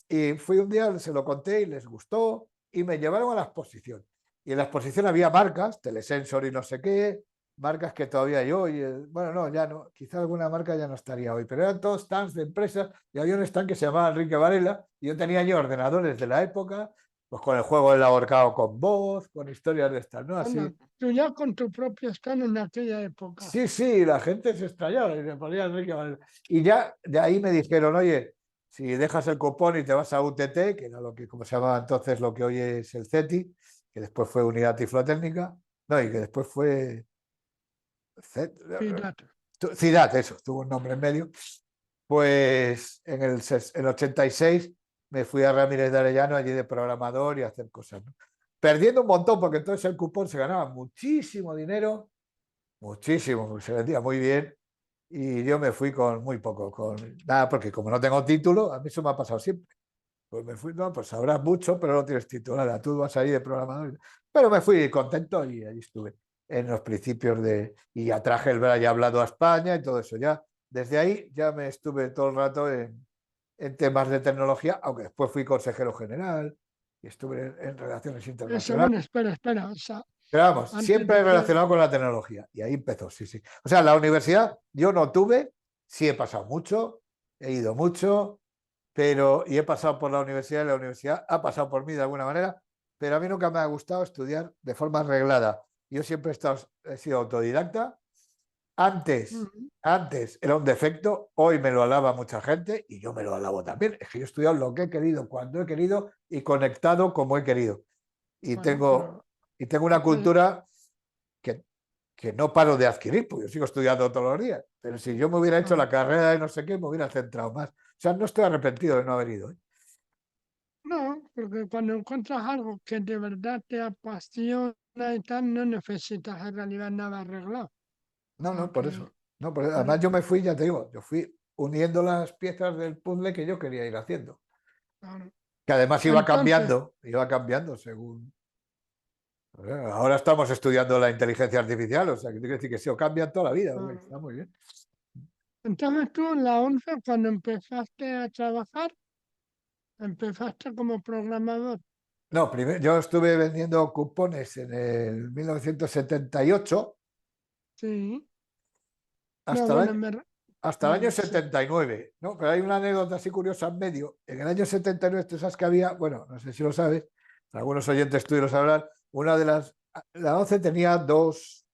Y fui un día, se lo conté y les gustó y me llevaron a la exposición. Y en la exposición había marcas, Telesensor y no sé qué, marcas que todavía hay hoy. Bueno, no, ya no, quizá alguna marca ya no estaría hoy, pero eran todos stands de empresas y había un stand que se llamaba Enrique Varela y yo tenía yo ordenadores de la época, pues con el juego del ahorcado con voz, con historias de estas, ¿no? Anda, Así. tú ya con tu propio stand en aquella época. Sí, sí, la gente se extrañaba y me ponía Enrique Varela. Y ya de ahí me dijeron, oye, si dejas el cupón y te vas a UTT, que era lo que, como se llamaba entonces, lo que hoy es el CETI, que después fue Unidad Tiflotécnica, no, y que después fue Fíjate. CIDAT, eso, tuvo un nombre en medio. Pues en el 86 me fui a Ramírez de Arellano allí de programador y a hacer cosas, ¿no? Perdiendo un montón, porque entonces el cupón se ganaba muchísimo dinero, muchísimo, se vendía muy bien. Y yo me fui con muy poco, con nada, porque como no tengo título, a mí eso me ha pasado siempre. Pues me fui, no, pues sabrás mucho, pero no tienes titulada. Tú vas ahí de programador. Pero me fui contento y allí estuve en los principios de. Y ya traje el ya hablado a España y todo eso. Ya, desde ahí ya me estuve todo el rato en temas de tecnología, aunque después fui consejero general y estuve en relaciones Eso, internacionales. bueno, espera. O sea, Pero vamos, antes siempre de que... relacionado con la tecnología. Y ahí empezó, sí, sí. O sea, la universidad yo no tuve, sí he pasado mucho, he ido mucho, pero y he pasado por la universidad y la universidad ha pasado por mí de alguna manera, pero a mí nunca me ha gustado estudiar de forma reglada. Yo siempre he sido autodidacta. Antes, Mm, antes era un defecto, hoy me lo alaba mucha gente y yo me lo alabo también. Es que yo he estudiado lo que he querido, cuando he querido y conectado como he querido. Y bueno, tengo, pero y tengo una entonces, cultura que, que no paro de adquirir, porque yo sigo estudiando todos los días. Pero si yo me hubiera hecho claro. la carrera de no sé qué, me hubiera centrado más. O sea, no estoy arrepentido de no haber ido, ¿eh? No, porque cuando encuentras algo que de verdad te apasiona y tal, no necesitas en realidad nada arreglado. O No, sea no, por que, eso. No, por eso. bueno, Además, yo me fui, ya te digo, yo fui uniendo las piezas del puzzle que yo quería ir haciendo. claro. Que además Entonces, iba cambiando según. Ahora estamos estudiando la inteligencia artificial, o sea, que quiere decir que se cambian toda la vida, ¿no? claro. Está muy bien. Entonces tú en la 11 cuando empezaste a trabajar, empezaste como programador. No, primero, yo estuve vendiendo cupones en el 1978 Sí. No, hasta el bueno, año, hasta el año vale, sí. 79, ¿no? Pero hay una anécdota así curiosa en medio. En el año 79, tú sabes que había, bueno, no sé si lo sabes, algunos oyentes tuyos lo sabrán, una de la 11 tenía dos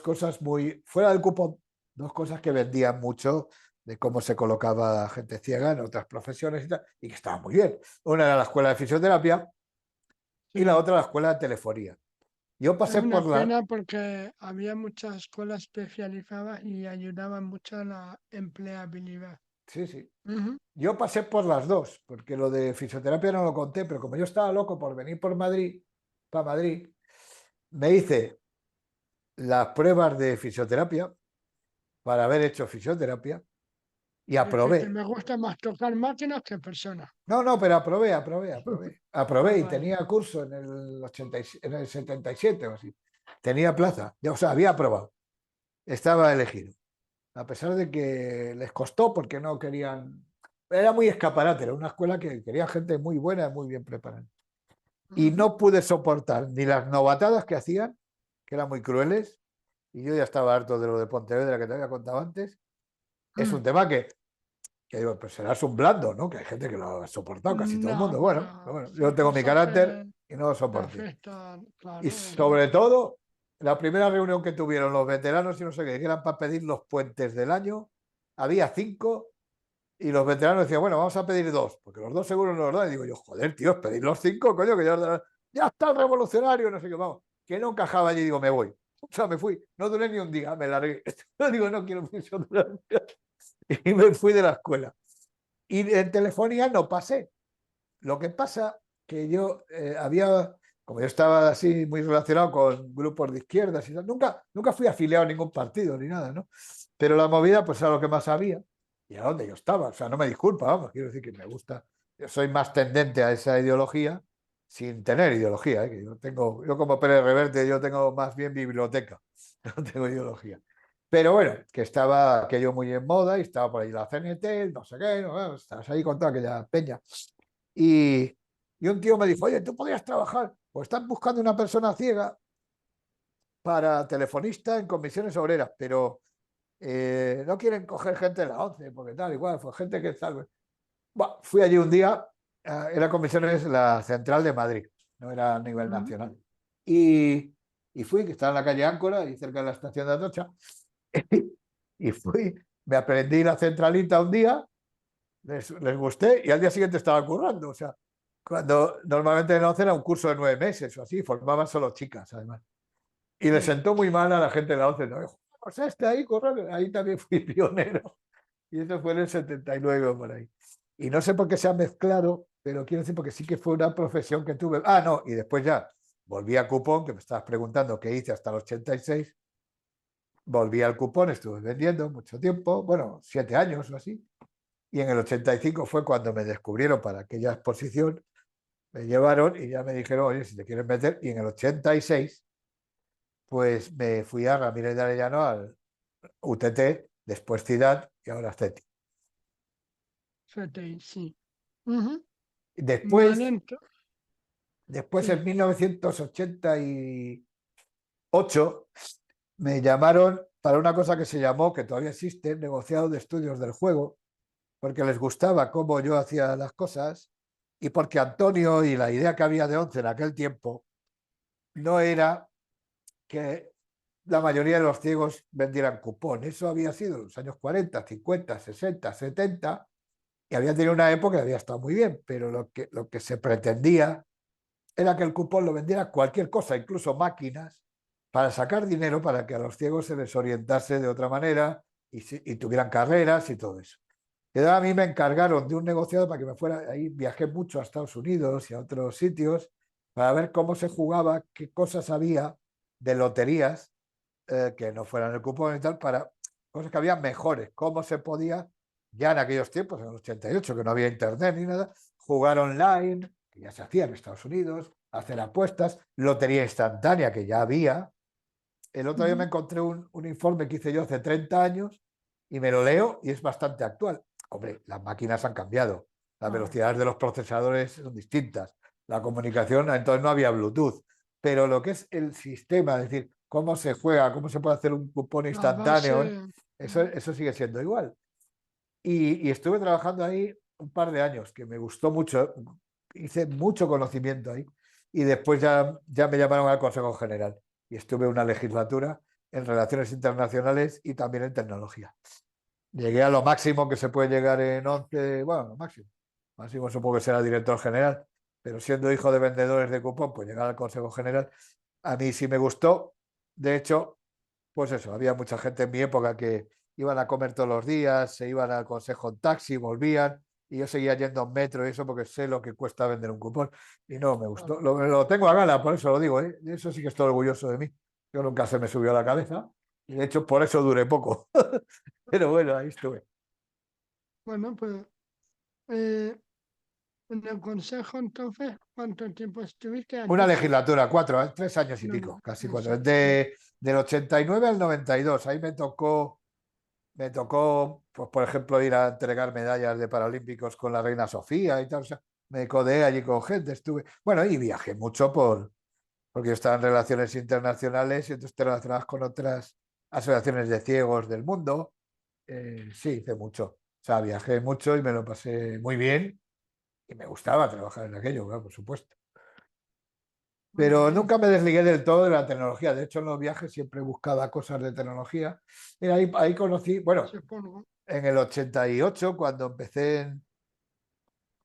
cosas muy, fuera del cupón, dos cosas que vendían mucho de cómo se colocaba gente ciega en otras profesiones y tal, y que estaban muy bien. Una era la escuela de fisioterapia y la Sí. otra la escuela de telefonía. Yo Es pasé una por la. pena porque había muchas escuelas especializadas y ayudaban mucho a la empleabilidad. Sí, sí. Ujú. Yo pasé por las dos, porque lo de fisioterapia no lo conté, pero como yo estaba loco por venir por Madrid, para Madrid, me hice las pruebas de fisioterapia para haber hecho fisioterapia y Dijiste, aprobé. me gusta más tocar máquinas que personas. No, no, pero aprobé. Ah, Aprobé y vale. tenía curso en el, en el 77 o así. Tenía plaza. O sea, había aprobado. Estaba elegido. A pesar de que les costó porque no querían. Era muy escaparate, era una escuela que quería gente muy buena, muy bien preparada. Y Ujú. no pude soportar ni las novatadas que hacían, que eran muy crueles, y yo ya estaba harto de lo de Pontevedra que te había contado antes. Es un Mm. tema que digo, pues serás un blando, ¿no? Que hay gente que lo ha soportado, casi todo el No, mundo. Bueno, pero pero bueno, yo son tengo mi cosas carácter que y no lo te soporté. afectan, Y claro, hombre. sobre todo, la primera reunión que tuvieron los veteranos y no sé qué, que eran para pedir los puentes del año, había 5 y los veteranos decían, bueno, vamos a pedir 2, porque los 2 seguros no los dan. Y digo yo, joder, tío, pedir los 5, coño, que ya está el revolucionario, no sé qué, vamos, que no encajaba allí, digo, me voy. O sea, me fui, no duré ni un día, me largué. Digo, no quiero fisioterapia. Y me fui de la escuela. Y en telefonía no pasé. Lo que pasa que yo había, como yo estaba así muy relacionado con grupos de izquierdas y tal, nunca fui afiliado a ningún partido ni nada, ¿no? Pero la movida, pues era lo que más había y a donde yo estaba. O sea, no me disculpa, vamos, quiero decir que me gusta. Yo soy más tendente a esa ideología sin tener ideología, ¿eh? Que yo como Pérez Reverte, yo tengo más bien biblioteca, no tengo ideología. Pero bueno, que estaba aquello muy en moda y estaba por ahí la CNT, no sé qué, no, estabas ahí con toda aquella peña. Y, y un tío me dijo, oye, tú podrías trabajar, pues están buscando una persona ciega para telefonista en comisiones obreras, pero no quieren coger gente de la 11, porque tal, igual, fue gente que tal. Bueno, fui allí un día, era comisiones la central de Madrid, no era a nivel Mm. nacional. Y, y fui, que estaba en la calle Áncora y cerca de la estación de Atocha, y fui, me aprendí la centralita un día, les gusté y al día siguiente estaba currando. O sea, cuando normalmente en 11 era un curso de 9 meses o así, formaban solo chicas además. Y le Sí. sentó muy mal a la gente de la 11. No, pues ahí corriendo, ahí también fui pionero. Y eso fue en el 79 o por ahí. Y no sé por qué se ha mezclado, pero quiero decir porque sí que fue una profesión que tuve. Ah, no, y después ya volví a cupón, que me estabas preguntando qué hice hasta el 86. Volví al cupón, estuve vendiendo mucho tiempo, bueno, 7 años o así. Y en el 85 fue cuando me descubrieron para aquella exposición, me llevaron y ya me dijeron, oye, si te quieres meter. Y en el 86, pues me fui a Ramírez de Arellano al UTT, después Ciudad y ahora CETI. Sí. Ujú. Después, Vale, después en sí. 1988 me llamaron para una cosa que se llamó, que todavía existe, negociado de estudios del juego, porque les gustaba cómo yo hacía las cosas y porque Antonio y la idea que había de ONCE en aquel tiempo no era que la mayoría de los ciegos vendieran cupón. Eso había sido en los años 40, 50, 60, 70 y había tenido una época que había estado muy bien, pero lo que se pretendía era que el cupón lo vendiera cualquier cosa, incluso máquinas, para sacar dinero para que a los ciegos se les orientase de otra manera y tuvieran carreras y todo eso. Y a mí me encargaron de un negociado para que me fuera, ahí viajé mucho a Estados Unidos y a otros sitios para ver cómo se jugaba, qué cosas había de loterías que no fueran el cupón y tal, para cosas que había mejores, cómo se podía, ya en aquellos tiempos, en el 88, que no había internet ni nada, jugar online, que ya se hacía en Estados Unidos, hacer apuestas, lotería instantánea, que ya había. El otro día me encontré un informe que hice yo hace 30 años y me lo leo y es bastante actual. Hombre, las máquinas han cambiado, las velocidades de los procesadores son distintas, la comunicación, entonces no había Bluetooth, pero lo que es el sistema, es decir, cómo se juega, cómo se puede hacer un cupón La instantáneo, base, eso sigue siendo igual. Y estuve trabajando ahí un par de años, que me gustó mucho, hice mucho conocimiento ahí. Y después ya me llamaron al Consejo General y estuve una legislatura en relaciones internacionales y también en tecnología. Llegué a lo máximo que se puede llegar en 11, bueno, lo máximo. Máximo supongo que será director general, pero siendo hijo de vendedores de cupón, pues llegar al Consejo General, a mí sí me gustó. De hecho, pues eso, había mucha gente en mi época que iban a comer todos los días, se iban al consejo en taxi, volvían, y yo seguía yendo en metro y eso porque sé lo que cuesta vender un cupón. Y no me gustó. Lo tengo a gala, por eso lo digo, ¿eh? Eso sí que estoy orgulloso de mí. Yo nunca se me subió a la cabeza y de hecho por eso duré poco. Pero bueno, ahí estuve. bueno, pues eh, en el consejo entonces, ¿cuánto tiempo estuviste Una aquí? legislatura, 3 años y No, pico, casi no 4. sé, Del 89 al 92, ahí me tocó, pues, por ejemplo, ir a entregar medallas de Paralímpicos con la Reina Sofía y tal. O sea, me codeé allí con gente, estuve. Bueno, y viajé mucho porque yo estaba en relaciones internacionales y entonces te relacionabas con otras asociaciones de ciegos del mundo. Sí, hice mucho. O sea, viajé mucho y me lo pasé muy bien y me gustaba trabajar en aquello, claro, por supuesto. muy Pero bien, nunca me desligué del todo de la tecnología. De hecho, en los viajes siempre buscaba cosas de tecnología. Y ahí conocí, bueno, supongo. en el 88, cuando empecé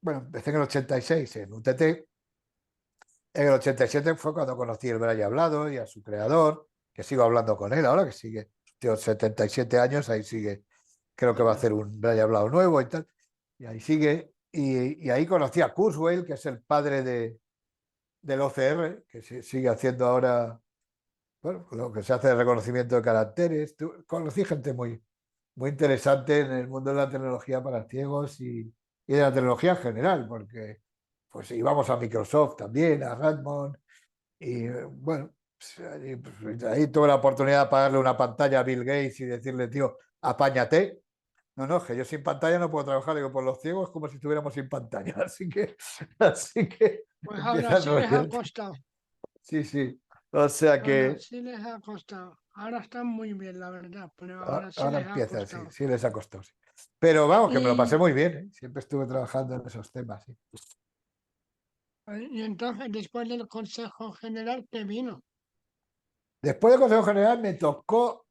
en el 86 en UTT. En el 87 fue cuando conocí el Braille hablado y a su creador, que sigo hablando con él ahora, que sigue, tiene 77 años, ahí sigue, creo que va a hacer un Braille hablado nuevo y tal, y ahí sigue. Y ahí conocí a Kurzweil, que es el padre del OCR, que sigue haciendo ahora, bueno, lo que se hace de reconocimiento de caracteres. Conocí gente muy interesante en el mundo de la tecnología para ciegos y de la tecnología en general, porque pues íbamos a Microsoft también, a Redmond, y bueno, pues, ahí tuve la oportunidad de pagarle una pantalla a Bill Gates y decirle, tío, apáñate. No, no, que yo sin pantalla no puedo trabajar, digo, por los ciegos como si estuviéramos sin pantalla, así que Pues ahora empiezan sí les ha rollos. costado, Sí, sí. O sea ahora que sí les ha costado. Ahora están muy bien, la verdad, pero ahora sí ahora les ha empieza, sí, costado. sí les ha costado. Sí. Pero vamos, que me lo pasé Y, muy bien, ¿eh? Siempre estuve trabajando en esos temas, sí. y entonces, después del Consejo General, ¿qué vino? Después del Consejo General me tocó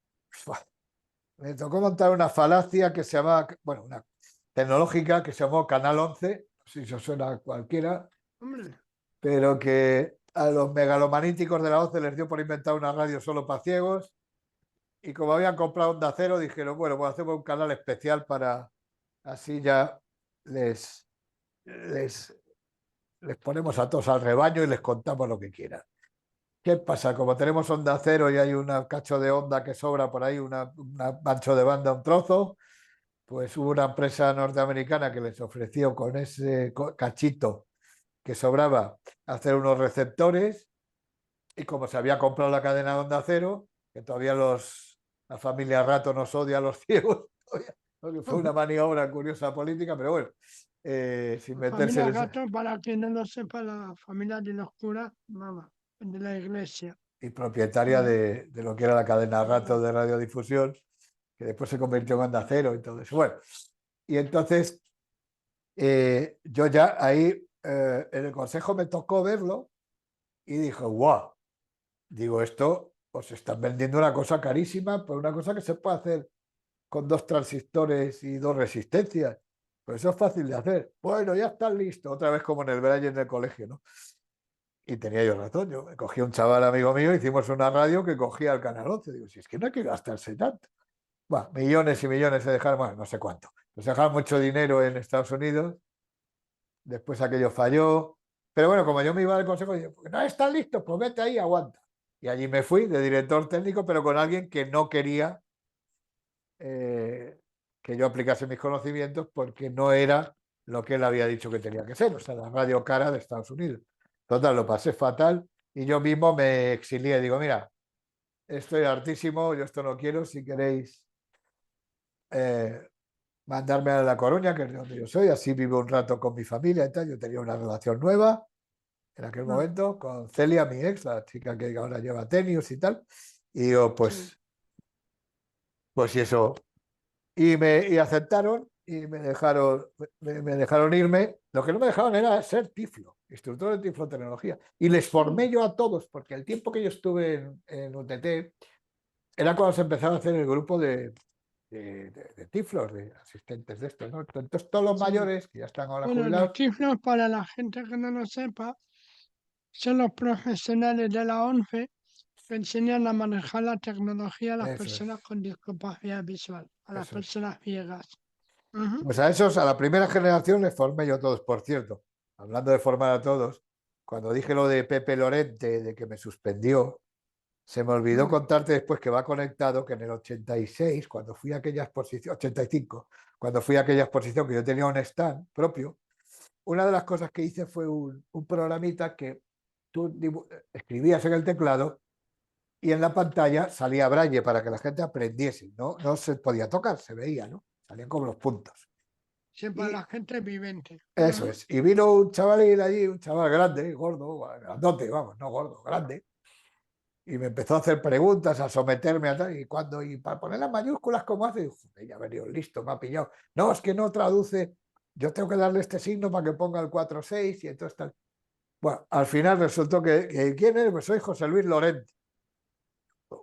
montar una falacia que se llamaba, bueno, una tecnológica que se llamó Canal 11, si se suena a cualquiera, Hombre, pero que a los megalomaníticos de la 11 les dio por inventar una radio solo para ciegos y como habían comprado Onda Cero dijeron, bueno, pues hacemos un canal especial para así ya les, les, les ponemos a todos al rebaño y les contamos lo que quieran. ¿Qué pasa? Como tenemos Onda Cero y hay un cacho de onda que sobra por ahí, un ancho de banda, un trozo, pues hubo una empresa norteamericana que les ofreció con ese cachito que sobraba hacer unos receptores y como se había comprado la cadena de Onda Cero, que todavía la familia Rato nos odia a los ciegos, porque fue una maniobra curiosa política, pero bueno, sin La meterse en familia eso. Gato, para quien no lo sepa, la familia de los curas, vamos, de la iglesia. Y propietaria de lo que era la cadena Rato de radiodifusión, que después se convirtió en Onda Cero y todo eso. Bueno, y entonces yo ya ahí en el consejo me tocó verlo y dije, guau, digo, esto os están vendiendo una cosa carísima por una cosa que se puede hacer con 2 transistores y 2 resistencias. Pues eso es fácil de hacer. Bueno, ya está listo. Otra vez como en el Braille en el colegio, ¿no? Y tenía yo razón. Yo me cogí un chaval amigo mío, hicimos una radio que cogía el canal 11. Digo, si es que no hay que gastarse tanto. Bueno, millones y millones se dejaron, bueno, no sé cuánto. Se dejaron mucho dinero en Estados Unidos. Después aquello falló. Pero bueno, como yo me iba al consejo, dije, no está listo, pues vete ahí, aguanta. Y allí me fui de director técnico, pero con alguien que no quería que yo aplicase mis conocimientos porque no era lo que él había dicho que tenía que ser, o sea, la radio cara de Estados Unidos. Total, lo pasé fatal y yo mismo me exilié. Digo, mira, estoy hartísimo, yo esto no quiero, si queréis mandarme a La Coruña, que es de donde yo soy, así vivo un rato con mi familia y tal. Yo tenía una relación nueva en aquel momento con Celia, mi ex, la chica que ahora lleva tenis y tal. Y digo, pues y eso. Y aceptaron y me dejaron irme. Lo que no me dejaron era ser tiflo, instructor de tiflotecnología. Y les formé yo a todos, porque el tiempo que yo estuve en UTT era cuando se empezaba a hacer el grupo de tiflos, de asistentes de estos, ¿no? Entonces todos los mayores, que ya están ahora Bueno, los jubilados, tiflos, para la gente que no lo sepa, son los profesionales de la ONCE que enseñan a manejar la tecnología a las eso es, personas con discapacidad visual, a las eso es. personas ciegas. Ujú. Pues a esos, a la primera generación les formé yo a todos. Por cierto, hablando de formar a todos, cuando dije lo de Pepe Lorente, de que me suspendió, se me olvidó contarte después que va conectado que en el 86, cuando fui a aquella exposición, 85, cuando fui a aquella exposición que yo tenía un stand propio, una de las cosas que hice fue un programita que tú escribías en el teclado y en la pantalla salía braille para que la gente aprendiese. No se podía tocar, se veía, ¿no? Salían como los puntos. Siempre Y la gente vivente. eso Ujú. es. Y vino un chavalín allí, un chaval grande, gordo, grandote, vamos, no gordo, grande, y me empezó a hacer preguntas, a someterme a tal, y para poner las mayúsculas, ¿cómo hace? Y, joder, ya ha venido listo, me ha pillado. No, es que no traduce, yo tengo que darle este signo para que ponga el 4-6 y entonces tal. Bueno, al final resultó que ¿quién es? Pues soy José Luis Lorente.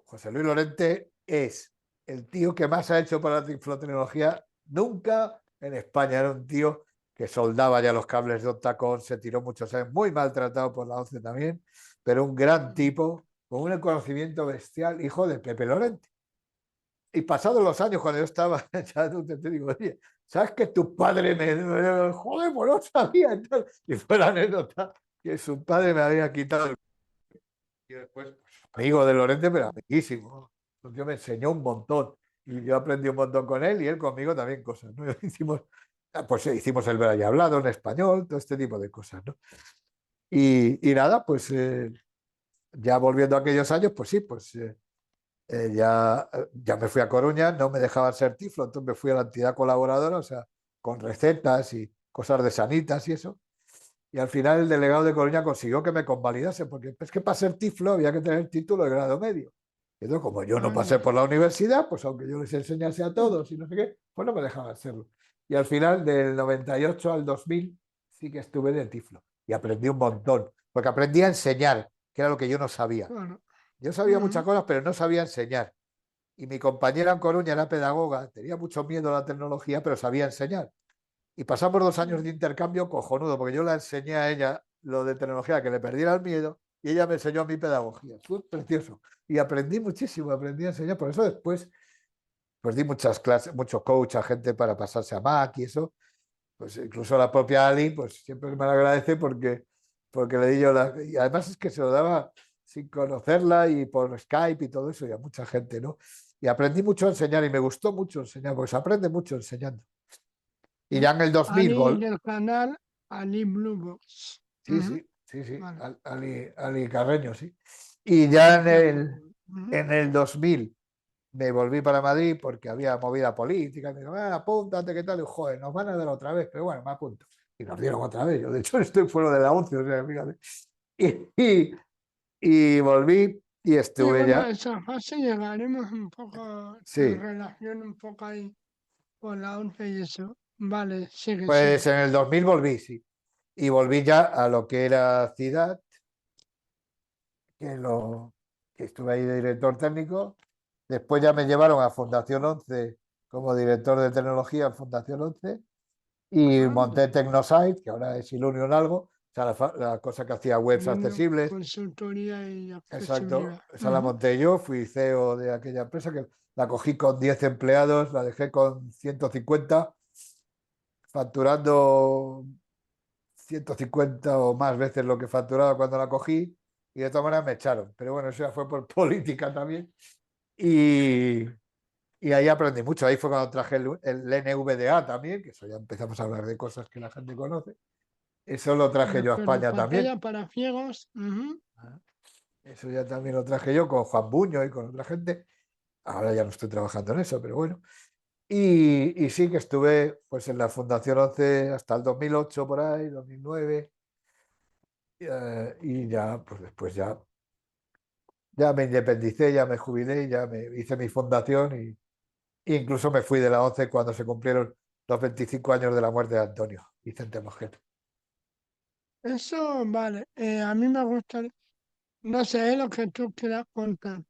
José Luis Lorente es el tío que más ha hecho para la tiflotecnología nunca en España. Era un tío que soldaba ya los cables de Octacón, se tiró muchos años, muy maltratado por la ONCE también, pero un gran tipo, con un conocimiento bestial, hijo de Pepe Lorente. Y pasados los años, cuando yo estaba, ya te digo, oye, ¿sabes que tu padre joder, pues no sabía? Y fue la anécdota que su padre me había quitado el... Y después, pues, amigo de Lorente, pero amiguísimo. El tío me enseñó un montón. Y yo aprendí un montón con él y él conmigo también cosas, ¿no? Hicimos el Braille hablado en español, todo este tipo de cosas, ¿no? Y nada, pues ya volviendo a aquellos años, pues sí, pues ya me fui a Coruña, no me dejaban ser tiflo, entonces me fui a la entidad colaboradora, o sea, con recetas y cosas de sanitas y eso. Y al final el delegado de Coruña consiguió que me convalidase, porque es que para ser tiflo había que tener título de grado medio. Y entonces, como yo no pasé por la universidad, pues aunque yo les enseñase a todos y no sé qué, pues no me dejaban hacerlo. Y al final, del 98 al 2000, sí que estuve de tiflo. Y aprendí un montón, porque aprendí a enseñar, que era lo que yo no sabía. Bueno, Yo sabía muchas cosas, pero no sabía enseñar. Y mi compañera en Coruña era pedagoga, tenía mucho miedo a la tecnología, pero sabía enseñar. Y pasamos 2 años de intercambio cojonudo, porque yo la enseñé a ella lo de tecnología, que le perdiera el miedo, y ella me enseñó a mi pedagogía. Fue precioso. Y aprendí muchísimo, aprendí a enseñar. Por eso después, pues di muchas clases, mucho coach a gente para pasarse a Mac y eso. Pues incluso la propia Ali, pues siempre me lo agradece porque le di yo la... Y además es que se lo daba sin conocerla y por Skype y todo eso, y a mucha gente, ¿no? y aprendí mucho a enseñar y me gustó mucho enseñar, porque se aprende mucho enseñando. Y ¿Mm? ya en el 2000, Ali del canal Ali Blue Box. sí, sí, sí, sí, Vale. Ali Carreño, sí. Y ya Ujú. en el 2000 me volví para Madrid porque había movida política. Me dijo, apúntate, ¿qué tal? Y digo, joder, nos van a dar otra vez, pero bueno, me apunto. Y nos dieron otra vez. Yo, de hecho, estoy fuera de la 11, o sea, fíjate. Y, y volví y Sí, estuve bueno, a ya. esa fase llegaremos un poco en Sí, relación un poco ahí con la 11 y eso. Vale, sigue, pues sigue. en el 2000 volví, sí. Y volví ya a lo que era Ciudad, que estuve ahí de director técnico. Después ya me llevaron a Fundación 11 como director de tecnología en Fundación 11 y Anda, monté Tecnosite, que ahora es Ilunion algo, o sea, la cosa que hacía webs Dominio, accesibles. consultoría y accesibilidad. Exacto, esa la Ujú. monté yo, fui CEO de aquella empresa que la cogí con 10 empleados, la dejé con 150, facturando 150 o más veces lo que facturaba cuando la cogí y de todas maneras me echaron. Pero bueno, eso ya fue por política también. Y, y ahí aprendí mucho. Ahí fue cuando traje el NVDA también, que eso ya empezamos a hablar de cosas que la gente conoce. Eso lo Me traje yo a acuerdo, España también. pantalla para ciegos. Ujú. Eso ya también lo traje yo con Juan Buño y con otra gente. Ahora ya no estoy trabajando en eso, pero bueno. Y sí que estuve pues en la Fundación 11 hasta el 2008 por ahí, 2009. Y ya, pues después ya me independicé, ya me jubilé, ya me hice mi fundación e incluso me fui de la 11 cuando se cumplieron los 25 años de la muerte de Antonio Vicente Mosquera. Eso, vale. A mí me gusta, no sé lo que tú quieras contar.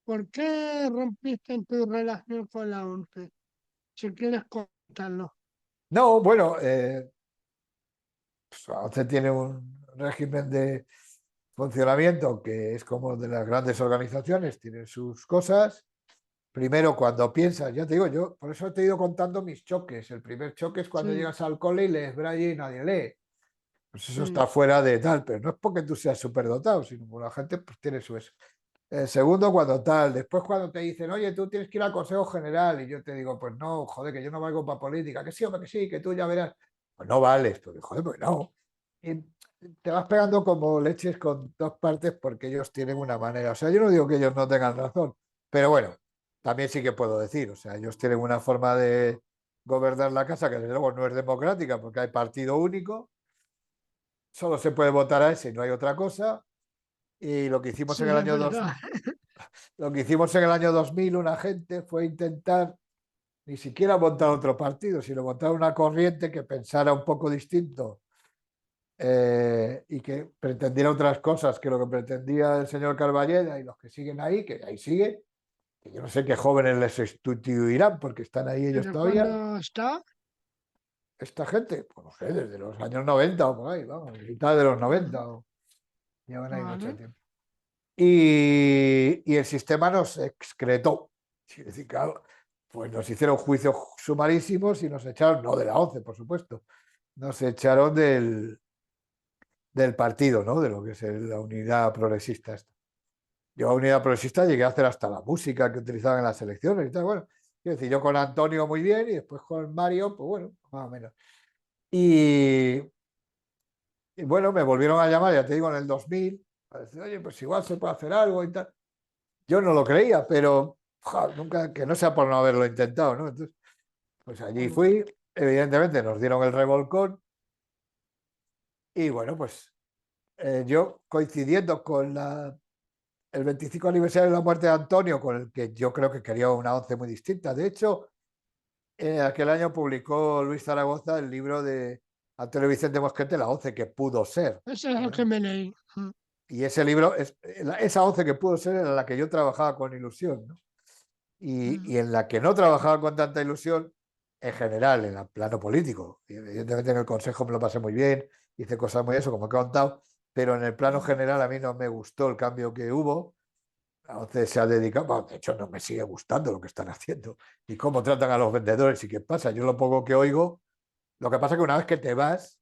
¿Por qué rompiste tu relación con la 11? Si quieres contarlo. No, bueno, pues la 11 tiene un régimen de funcionamiento que es como de las grandes organizaciones, tiene sus cosas. Primero, cuando piensas, ya te digo, yo por eso te he ido contando mis choques. El primer choque es cuando Sí, llegas al cole y lees Braille y nadie lee. Pues eso sí. está fuera de tal, pero no es porque tú seas superdotado, sino porque la gente pues, tiene su eso. Segundo, cuando tal. Después, cuando te dicen, oye, tú tienes que ir al Consejo General, y yo te digo, pues no, joder, que yo no valgo para política, que sí, hombre, que sí, que tú ya verás. Pues no vales, porque joder, pues no. Y te vas pegando como leches con dos partes porque ellos tienen una manera. O sea, yo no digo que ellos no tengan razón, pero bueno, también sí que puedo decir, o sea, ellos tienen una forma de gobernar la casa que desde luego no es democrática porque hay partido único, solo se puede votar a ese y no hay otra cosa. Y lo que hicimos Sí, en el es año 2, verdad. lo que hicimos en el año 2000 una gente fue intentar ni siquiera montar otro partido, sino montar una corriente que pensara un poco distinto y que pretendiera otras cosas que lo que pretendía el señor Carballeda y los que siguen ahí, que ahí siguen, que yo no sé qué jóvenes les sustituirán porque están ahí ellos ¿Desde todavía. cuándo está? Esta gente, pues no sé, desde los años 90 o por ahí, vamos, mitad de los Ujú. 90 o llevan ahí mucho Vale. tiempo. Y el sistema nos excretó. Es decir, claro, pues nos hicieron juicios sumarísimos y nos echaron, no de la 11 por supuesto, nos echaron del partido, ¿no? De lo que es la unidad progresista. Yo a unidad progresista llegué a hacer hasta la música que utilizaban en las elecciones y tal. Bueno, quiero decir, yo con Antonio muy bien y después con Mario, pues bueno, más o menos. Y, y bueno, me volvieron a llamar, ya te digo, en el 2000, para decir, oye, pues igual se puede hacer algo y tal. Yo no lo creía, pero nunca, que no sea por no haberlo intentado, ¿no? Entonces, pues allí fui, evidentemente nos dieron el revolcón y bueno, pues yo coincidiendo con el 25 aniversario de la muerte de Antonio, con el que yo creo que quería una 11 muy distinta. De hecho, aquel año publicó Luis Zaragoza el libro de Antonio Vicente Mosquete, La 11 que pudo ser. Eso es lo que me leí. Ujú. Y ese libro, esa 11 que pudo ser era la que yo trabajaba con ilusión, ¿no? Ujú. Y en la que no trabajaba con tanta ilusión, en general, en el plano político. Y evidentemente en el Consejo me lo pasé muy bien, hice cosas muy eso, como he contado, pero en el plano general a mí no me gustó el cambio que hubo. Entonces se ha dedicado, bueno, de hecho no me sigue gustando lo que están haciendo y cómo tratan a los vendedores y qué pasa. Yo lo poco que oigo, lo que pasa es que una vez que te vas,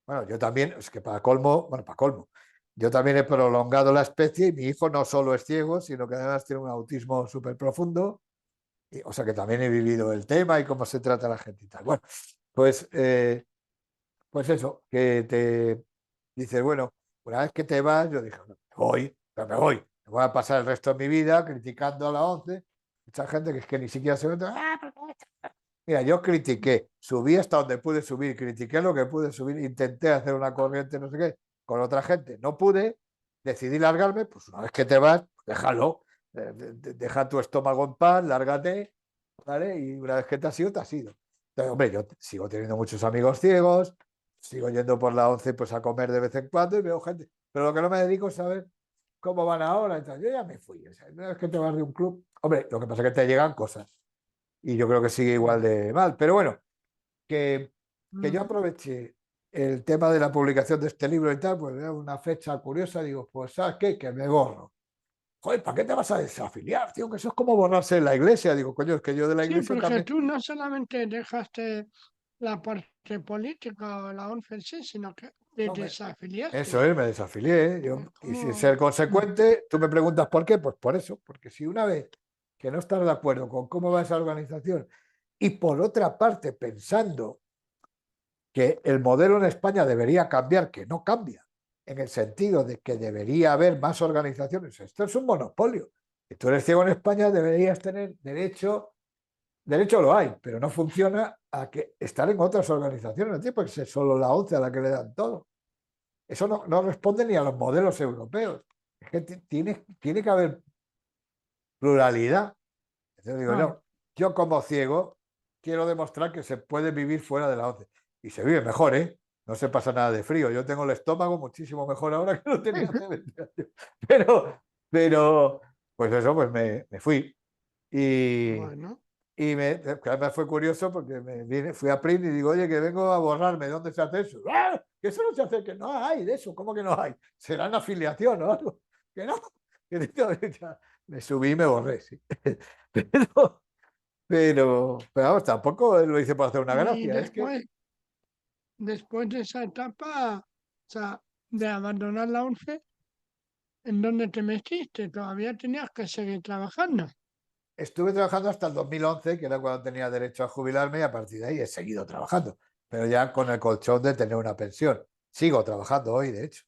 bueno, yo también, es que para colmo, bueno, para colmo, yo también he prolongado la especie y mi hijo no solo es ciego, sino que además tiene un autismo súper profundo. O sea que también he vivido el tema y cómo se trata a la gente y tal. Bueno, pues, pues eso, que te dices, bueno, una vez que te vas, yo dije, "No, me voy, pero me voy. Me voy a pasar el resto de mi vida criticando a la ONCE. Mucha gente que es que ni siquiera se mete. Mira, yo critiqué, subí hasta donde pude subir, critiqué lo que pude subir, intenté hacer una corriente, no sé qué, con otra gente. No pude, decidí largarme, pues una vez que te vas, déjalo, deja tu estómago en paz, lárgate, ¿vale? Y una vez que te has ido, te has ido. Entonces, hombre, yo sigo teniendo muchos amigos ciegos, sigo yendo por la 11 pues a comer de vez en cuando y veo gente, pero lo que no me dedico es saber cómo van ahora. Entonces, yo ya me fui. O sea, una vez que te vas de un club, hombre, lo que pasa es que te llegan cosas y yo creo que sigue igual de mal. Pero bueno, que yo aproveché el tema de la publicación de este libro y tal, pues era una fecha curiosa, digo, pues ¿sabes qué? Que me borro. Joder, ¿para qué te vas a desafiliar, tío? Que eso es como borrarse en la iglesia. Digo, coño, es que yo de la Sí, iglesia porque también. tú no solamente dejaste la parte política o la ONCE en sí, sino que te No, desafiliaste. eso es, me desafilié. Es Y sin como... ser consecuente, tú me preguntas por qué, pues por eso, porque si una vez que no estás de acuerdo con cómo va esa organización y por otra parte pensando que el modelo en España debería cambiar, que no cambia, en el sentido de que debería haber más organizaciones. Esto es un monopolio. Si tú eres ciego en España, deberías tener derecho, derecho lo hay, pero no funciona a que estar en otras organizaciones, ¿no? Porque es solo la ONCE a la que le dan todo. Eso no responde ni a los modelos europeos. Es que tiene que haber pluralidad. Entonces digo, Claro. no, yo como ciego quiero demostrar que se puede vivir fuera de la ONCE. Y se vive mejor, ¿eh? No se pasa nada de frío. Yo tengo el estómago muchísimo mejor ahora que lo tenía hace 20 años. Pero pues eso, pues me fui. Y, Bueno, que además fue curioso porque fui a Print y digo, oye, que vengo a borrarme. ¿Dónde se hace eso? ¡Ah! Que eso no se hace, que no hay de eso. ¿Cómo que no hay? Será una afiliación o algo. Que no. Me subí y me borré, sí. Pero vamos, tampoco lo hice por hacer una y gracia. Es que después de esa etapa, o sea, de abandonar la ONCE, ¿en dónde te metiste? Todavía tenías que seguir trabajando. estuve trabajando hasta el 2011, que era cuando tenía derecho a jubilarme, y a partir de ahí he seguido trabajando, pero ya con el colchón de tener una pensión. Sigo trabajando hoy, de hecho.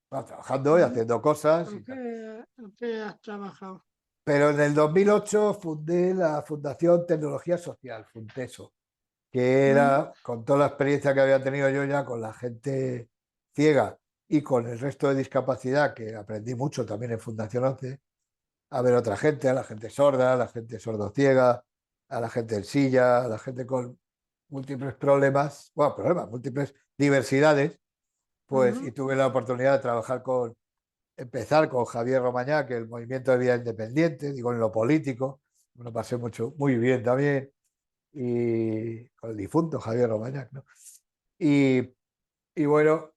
Bueno, trabajando y Ujú. haciendo cosas y ¿En tal. qué has trabajado? Pero en el 2008 fundé la Fundación Tecnología Social, Funteso, que Mm, era, con toda la experiencia que había tenido yo ya con la gente ciega y con el resto de discapacidad, que aprendí mucho también en Fundación 11, a ver otra gente, a la gente sorda, a la gente sordociega, a la gente en silla, a la gente con múltiples problemas, bueno, problemas, múltiples diversidades, pues, y ujú. tuve la oportunidad de trabajar empezar con Javier Romañá, que el movimiento de vida independiente, digo, en lo político, me lo pasé mucho, muy bien también, y con el difunto Javier Romañá, ¿no? Y, y bueno,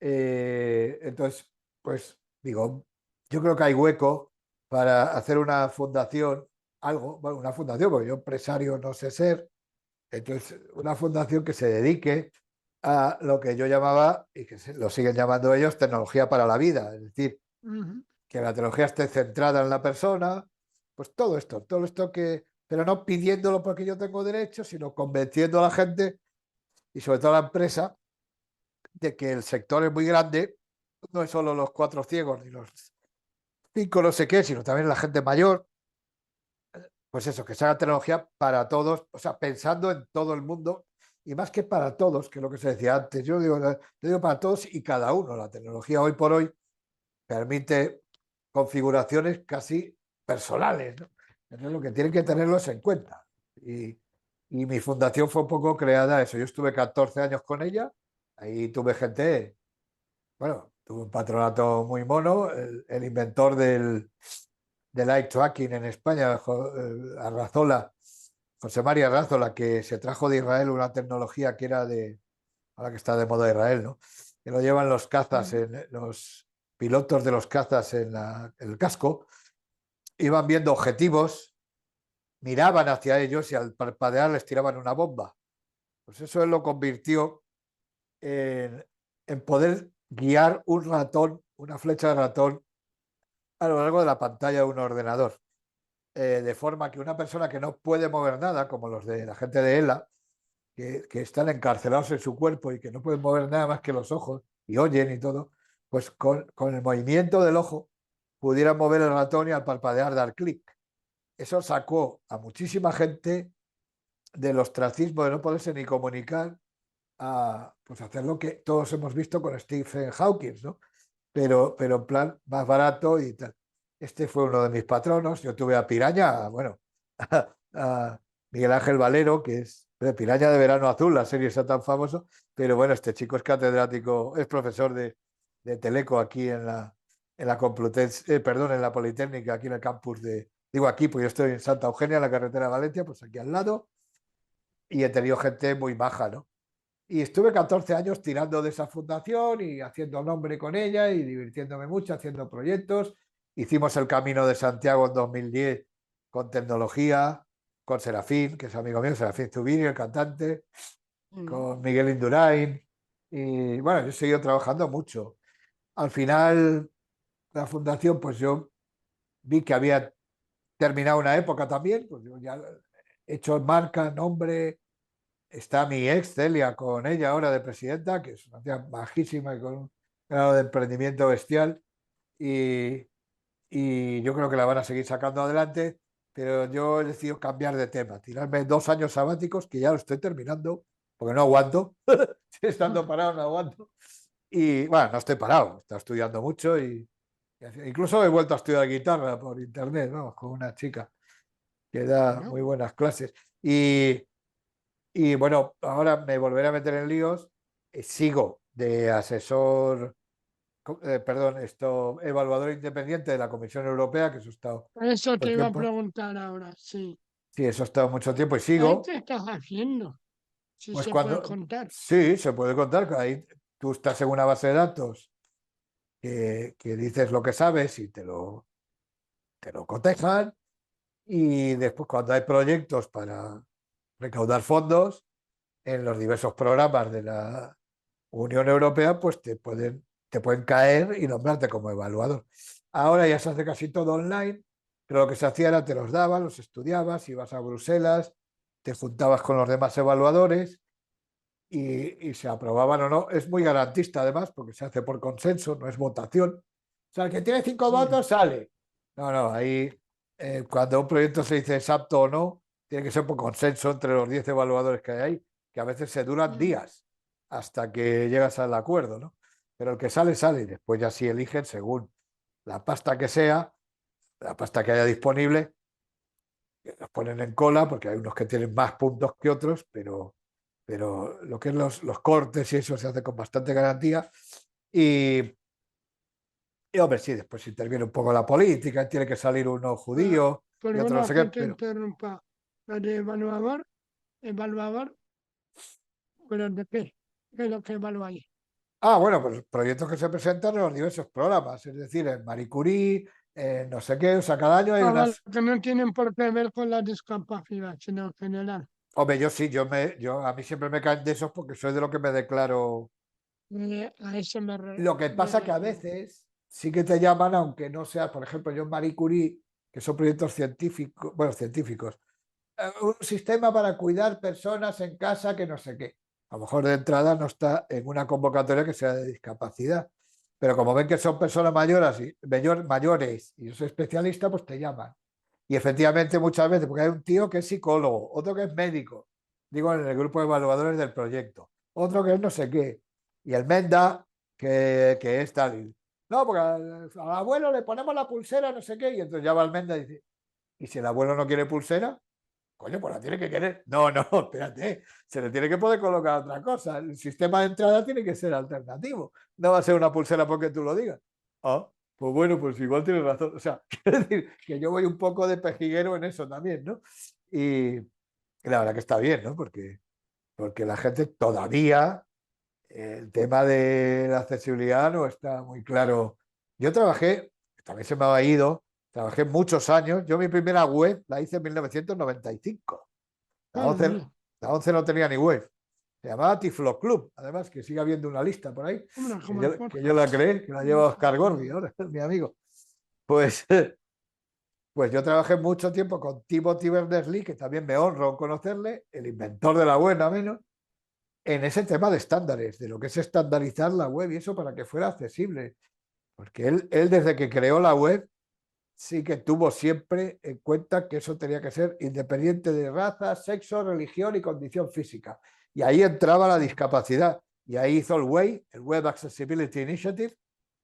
entonces, pues digo, yo creo que hay hueco para hacer una fundación, algo, bueno, una fundación, porque yo empresario no sé ser, entonces una fundación que se dedique a lo que yo llamaba, y que lo siguen llamando ellos, tecnología para la vida, es decir, Ujú. que la tecnología esté centrada en la persona, pues todo esto que, pero no pidiéndolo porque yo tengo derecho, sino convenciendo a la gente y sobre todo a la empresa de que el sector es muy grande, no es solo los cuatro ciegos ni los cinco no sé qué, sino también la gente mayor, pues eso, que se haga tecnología para todos, o sea, pensando en todo el mundo y más que para todos, que es lo que se decía antes, yo digo para todos y cada uno. La tecnología hoy por hoy permite configuraciones casi personales, ¿no? Entonces lo que tienen que tenerlos en cuenta. Y mi fundación fue un poco creada eso. Yo estuve 14 años con ella, ahí tuve gente. Bueno, tuve un patronato muy mono, el inventor del eye tracking en España, Arrazola, José María Arrazola, que se trajo de Israel una tecnología que era ahora que está de moda Israel, ¿no? Que lo llevan los cazas, los pilotos de los cazas en el casco, iban viendo objetivos, miraban hacia ellos y al parpadear les tiraban una bomba. Pues eso él lo convirtió en poder guiar un ratón una flecha de ratón a lo largo de la pantalla de un ordenador, de forma que una persona que no puede mover nada, como los de la gente de ELA, que están encarcelados en su cuerpo y que no pueden mover nada más que los ojos y oyen y todo, pues con el movimiento del ojo pudieran mover el ratón y al parpadear dar clic. Eso sacó a muchísima gente del ostracismo de no poderse ni comunicar a pues hacer lo que todos hemos visto con Stephen Hawking, ¿no? Pero en plan más barato y tal. Este fue uno de mis patronos. Yo tuve a Piraña, bueno, a Miguel Ángel Valero, que es de Piraña de Verano Azul, la serie está tan famoso, pero bueno, este chico es catedrático, es profesor de Teleco aquí en la Complutense, perdón, en la Politécnica, aquí en el campus digo aquí, pues yo estoy en Santa Eugenia, en la carretera de Valencia, pues aquí al lado, y he tenido gente muy maja, ¿no? Y estuve 14 años tirando de esa fundación y haciendo nombre con ella y divirtiéndome mucho, haciendo proyectos. Hicimos el Camino de Santiago en 2010 con tecnología, con Serafín, que es amigo mío, Serafín Zubiri, el cantante, con Miguel Indurain. Y bueno, yo he seguido trabajando mucho. Al final, la fundación, pues yo vi que había terminado una época también, pues yo ya he hecho marca, nombre. Está mi ex Celia con ella ahora de presidenta, que es una tía majísima y con un grado de emprendimiento bestial. Y, y yo creo que la van a seguir sacando adelante, pero yo he decidido cambiar de tema, tirarme 2 años sabáticos, que ya lo estoy terminando, porque no aguanto. Estando parado no aguanto. Y bueno, no estoy parado, estoy estudiando mucho y incluso he vuelto a estudiar guitarra por internet, ¿no? Con una chica que da muy buenas clases. Y bueno, ahora me volveré a meter en líos. Sigo de asesor, perdón, evaluador independiente de la Comisión Europea, que eso ha estado Eso mucho te iba a tiempo. preguntar ahora, sí. Sí, eso ha estado mucho tiempo y ¿Ahí sigo. qué estás haciendo? Si Pues se puede cuando, contar. sí, se puede contar que ahí tú estás en una base de datos que dices lo que sabes y te lo cotejan. Y después, cuando hay proyectos para recaudar fondos en los diversos programas de la Unión Europea, pues te pueden caer y nombrarte como evaluador. Ahora ya se hace casi todo online, pero lo que se hacía era te los daban, los estudiabas, ibas a Bruselas, te juntabas con los demás evaluadores y se aprobaban o no. Es muy garantista además, porque se hace por consenso, no es votación. O sea, el que tiene 5 votos sale. No, ahí cuando un proyecto se dice es apto o no, tiene que ser por consenso entre los 10 evaluadores que hay ahí, que a veces se duran días hasta que llegas al acuerdo, ¿no? Pero el que sale, sale y después ya sí eligen según la pasta que sea, la pasta que haya disponible, los ponen en cola porque hay unos que tienen más puntos que otros, pero lo que es los cortes y eso se hace con bastante garantía. Y hombre, sí, después interviene un poco la política, tiene que salir uno judío y otro no Perdona sé que qué, te pero... interrumpa. ¿Lo de evaluador, pero de qué? ¿Qué es lo que evaluáis? Bueno, pues proyectos que se presentan en los diversos programas, es decir, en Marie Curie, en no sé qué, o sea, cada año hay Vale, unas... que no tienen por qué ver con la discapacidad, sino en general. Hombre, yo sí, a mí siempre me caen de esos porque soy de lo que me declaro. A eso Lo que me pasa que a refiero. veces sí que te llaman, aunque no sea, por ejemplo, yo en Marie Curie, que son proyectos científicos, bueno, científicos, un sistema para cuidar personas en casa que no sé qué. A lo mejor de entrada no está en una convocatoria que sea de discapacidad, pero como ven que son personas mayores y yo soy especialista, pues te llaman. Y efectivamente muchas veces, porque hay un tío que es psicólogo, otro que es médico, digo, en el grupo de evaluadores del proyecto, otro que es no sé qué, y el Menda, que es tal. No, porque al abuelo le ponemos la pulsera, no sé qué, y entonces ya va el Menda y dice, ¿y si el abuelo no quiere pulsera? Coño, pues la tiene que querer. No, espérate, se le tiene que poder colocar otra cosa. El sistema de entrada tiene que ser alternativo. No va a ser una pulsera porque tú lo digas. Ah, pues bueno, pues igual tienes razón. O sea, quiero decir que yo voy un poco de pejiguero en eso también, ¿no? Y la verdad que está bien, ¿no? Porque la gente todavía, el tema de la accesibilidad no está muy claro. Yo trabajé, también se me ha ido, trabajé muchos años. Yo mi primera web la hice en 1995. La Madre 11, mía. la 11 no tenía ni web. Se llamaba Tiflo Club, además, que sigue habiendo una lista por ahí, Hombre, que como el yo, que podcast. yo la creé, que la lleva Oscar Gordi, ahora mi amigo. Pues, pues yo trabajé mucho tiempo con Timothy Berners-Lee, que también me honro conocerle, el inventor de la web, a menos, en ese tema de estándares, de lo que es estandarizar la web y eso para que fuera accesible. Porque él desde que creó la web, sí que tuvo siempre en cuenta que eso tenía que ser independiente de raza, sexo, religión y condición física. Y ahí entraba la discapacidad. Y ahí hizo el WAI, el Web Accessibility Initiative,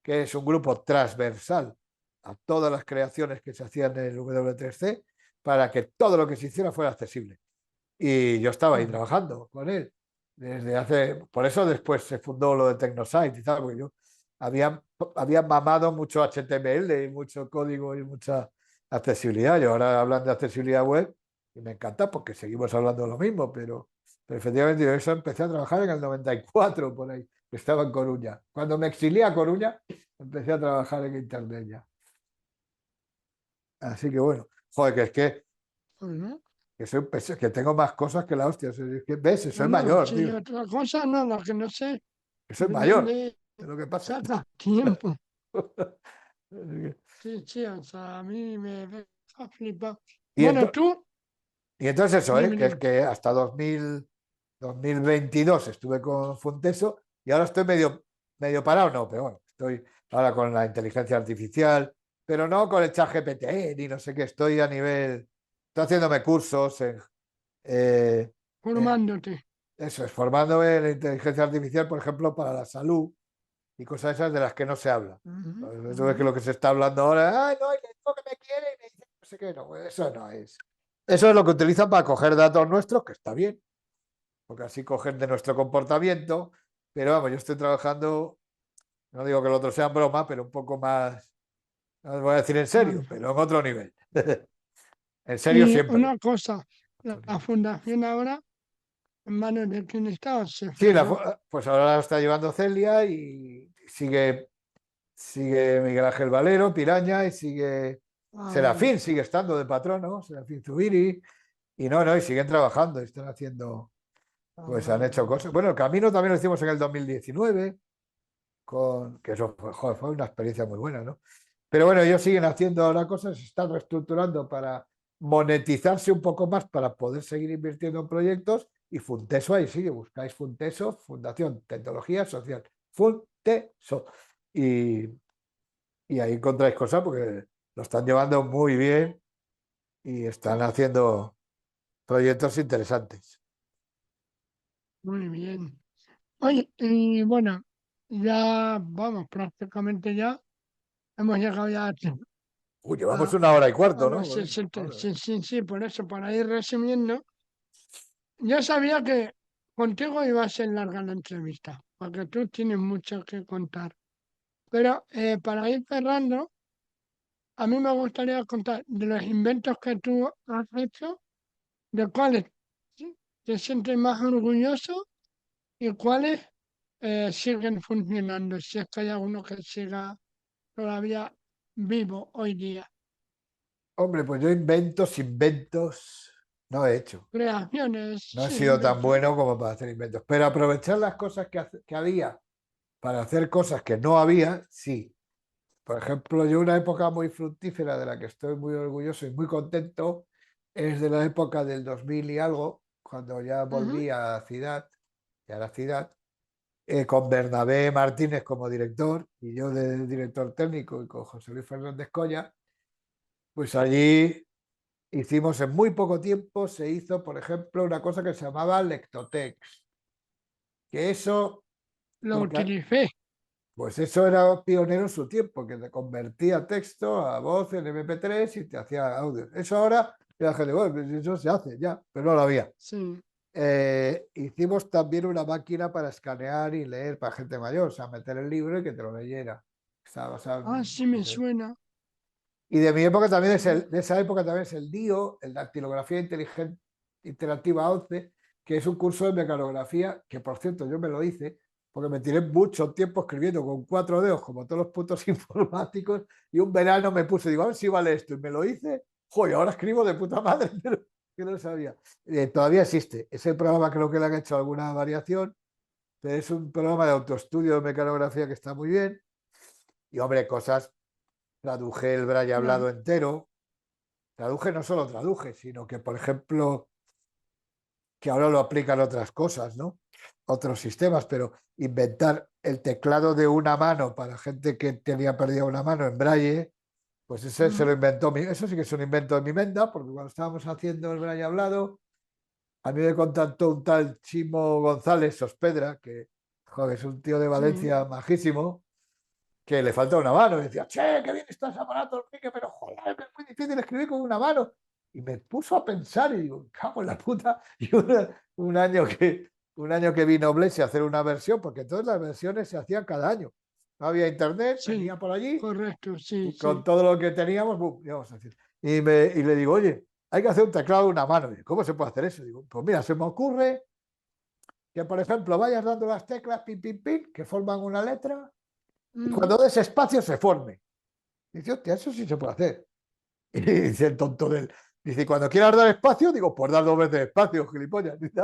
que es un grupo transversal a todas las creaciones que se hacían en el W3C para que todo lo que se hiciera fuera accesible. Y yo estaba ahí trabajando con él desde hace. Por eso después se fundó lo de Tecnosite y tal, porque yo había mamado mucho HTML y mucho código y mucha accesibilidad. Y ahora hablan de accesibilidad web y me encanta porque seguimos hablando de lo mismo, pero efectivamente yo eso empecé a trabajar en el 94 por ahí, que estaba en Coruña. Cuando me exilié a Coruña, empecé a trabajar en Internet ya. Así que bueno, joder, que es que Bueno, que tengo más cosas que la hostia. Es que, ¿ves? Soy no, mayor, sí, tío. otra cosa, no, lo que no sé Que soy de mayor. dónde Es lo que pasa. saca tiempo. Así que- Sí, sí, o sea, a mí me deja flipado. Y, Bueno, tú, y entonces eso, dime, que es dime. que hasta 2022 estuve con Funteso y ahora estoy medio parado, no, pero bueno, estoy ahora con la inteligencia artificial, pero no con el chat GPT ni no sé qué, estoy haciéndome cursos eh, en Formándote. eso, es formándome en inteligencia artificial, por ejemplo, para la salud y cosas esas de las que no se habla. Ujú, Eso es que ujú. lo que se está hablando ahora, ay, no, el médico que me quiere y me dice no sé qué, no, pues eso no es. Eso es lo que utilizan para coger datos nuestros, que está bien, porque así cogen de nuestro comportamiento, pero vamos, yo estoy trabajando, no digo que el otro sea broma, pero un poco más, no os voy a decir en serio, Vale. pero en otro nivel. En serio Y siempre. una cosa, la fundación ahora, en manos de quién está, o se Sí, cerró. pues ahora la está llevando Celia y sigue Miguel Ángel Valero, Piraña, y sigue Ah, vale. Serafín, sigue estando de patrono, Serafín Zubiri, y siguen trabajando, están haciendo, Ah, pues han vale, hecho vale. cosas. Bueno, el camino también lo hicimos en el 2019, que eso joder, fue una experiencia muy buena, ¿no? Pero bueno, ellos siguen haciendo ahora cosas, se están reestructurando para monetizarse un poco más, para poder seguir invirtiendo en proyectos, y Funteso ahí sigue, buscáis Funteso, Fundación Tecnología Social, Funteso. Y, y ahí encontráis cosas porque lo están llevando muy bien y están haciendo proyectos interesantes. Muy bien. Oye, y bueno, ya vamos, prácticamente ya hemos llegado ya Uy, llevamos a, 1 hora y cuarto, los ¿no? Joder, 60. joder. Sí, sí, sí, por eso, para ir resumiendo, yo sabía que contigo iba a ser larga la entrevista, porque tú tienes mucho que contar. Pero para ir cerrando, a mí me gustaría contar de los inventos que tú has hecho, de cuáles sí, te sientes más orgulloso y cuáles siguen funcionando, si es que hay alguno que siga todavía vivo hoy día. Hombre, pues yo inventos no he hecho. Creaciones, No he sí, sido tan creaciones. bueno como para hacer inventos, pero aprovechar las cosas que había para hacer cosas que no había, sí. Por ejemplo, yo una época muy fructífera de la que estoy muy orgulloso y muy contento es de la época del 2000 y algo, cuando ya Ujú. volví a la ciudad, con Bernabé Martínez como director y yo de director técnico y con José Luis Fernández Colla, pues allí hicimos en muy poco tiempo, se hizo, por ejemplo, una cosa que se llamaba Lectotext, que eso, Lo lo que, utilicé. pues eso era pionero en su tiempo, que te convertía texto a voz en MP3 y te hacía audio. Eso ahora, la gente, bueno, pues eso se hace ya, pero no lo había. Sí. Hicimos también una máquina para escanear y leer para gente mayor, o sea, meter el libro y que te lo leyera. Estaba basado Ah, sí me suena. y de mi época también Sí. de esa época también es el DIO, el Dactilografía Inteligente Interactiva 11, que es un curso de mecanografía, que por cierto yo me lo hice, porque me tiré mucho tiempo escribiendo con 4 dedos, como todos los putos informáticos, y un verano me puse, digo, a ver si vale esto, y me lo hice, joder, ahora escribo de puta madre, que no sabía. Todavía existe. Ese programa creo que le han hecho alguna variación, pero es un programa de autoestudio de mecanografía que está muy bien. Y hombre, cosas, traduje el Braille hablado entero. Traduje, no solo traduje, sino que, por ejemplo, que ahora lo aplican otras cosas, ¿no? Otros sistemas, pero inventar el teclado de una mano para gente que tenía perdida una mano en Braille, pues ese se lo inventó, eso sí que es un invento de mi menda, porque cuando estábamos haciendo el Braille hablado, a mí me contactó un tal Chimo González Sospedra, que joder, es un tío de Valencia majísimo, que le falta una mano. Y decía, che, qué bien estás aparato, Enrique, pero joder, que es muy difícil escribir con una mano. Y me puso a pensar y digo, cago en la puta. Y un año que vino Blesi a hacer una versión, porque todas las versiones se hacían cada año. No había internet, Sí, venía por allí correcto, sí, y con sí. todo lo que teníamos, bum, íbamos a decir. Y le digo, oye, hay que hacer un teclado de una mano. Y, ¿cómo se puede hacer eso? Digo, pues mira, se me ocurre que, por ejemplo, vayas dando las teclas, pin, pin, pin, que forman una letra, y cuando des espacio se forme. Dice, hostia, eso sí se puede hacer. Y dice el tonto del. Dice, cuando quieras dar espacio, digo, pues dar 2 veces espacio, gilipollas. Dice,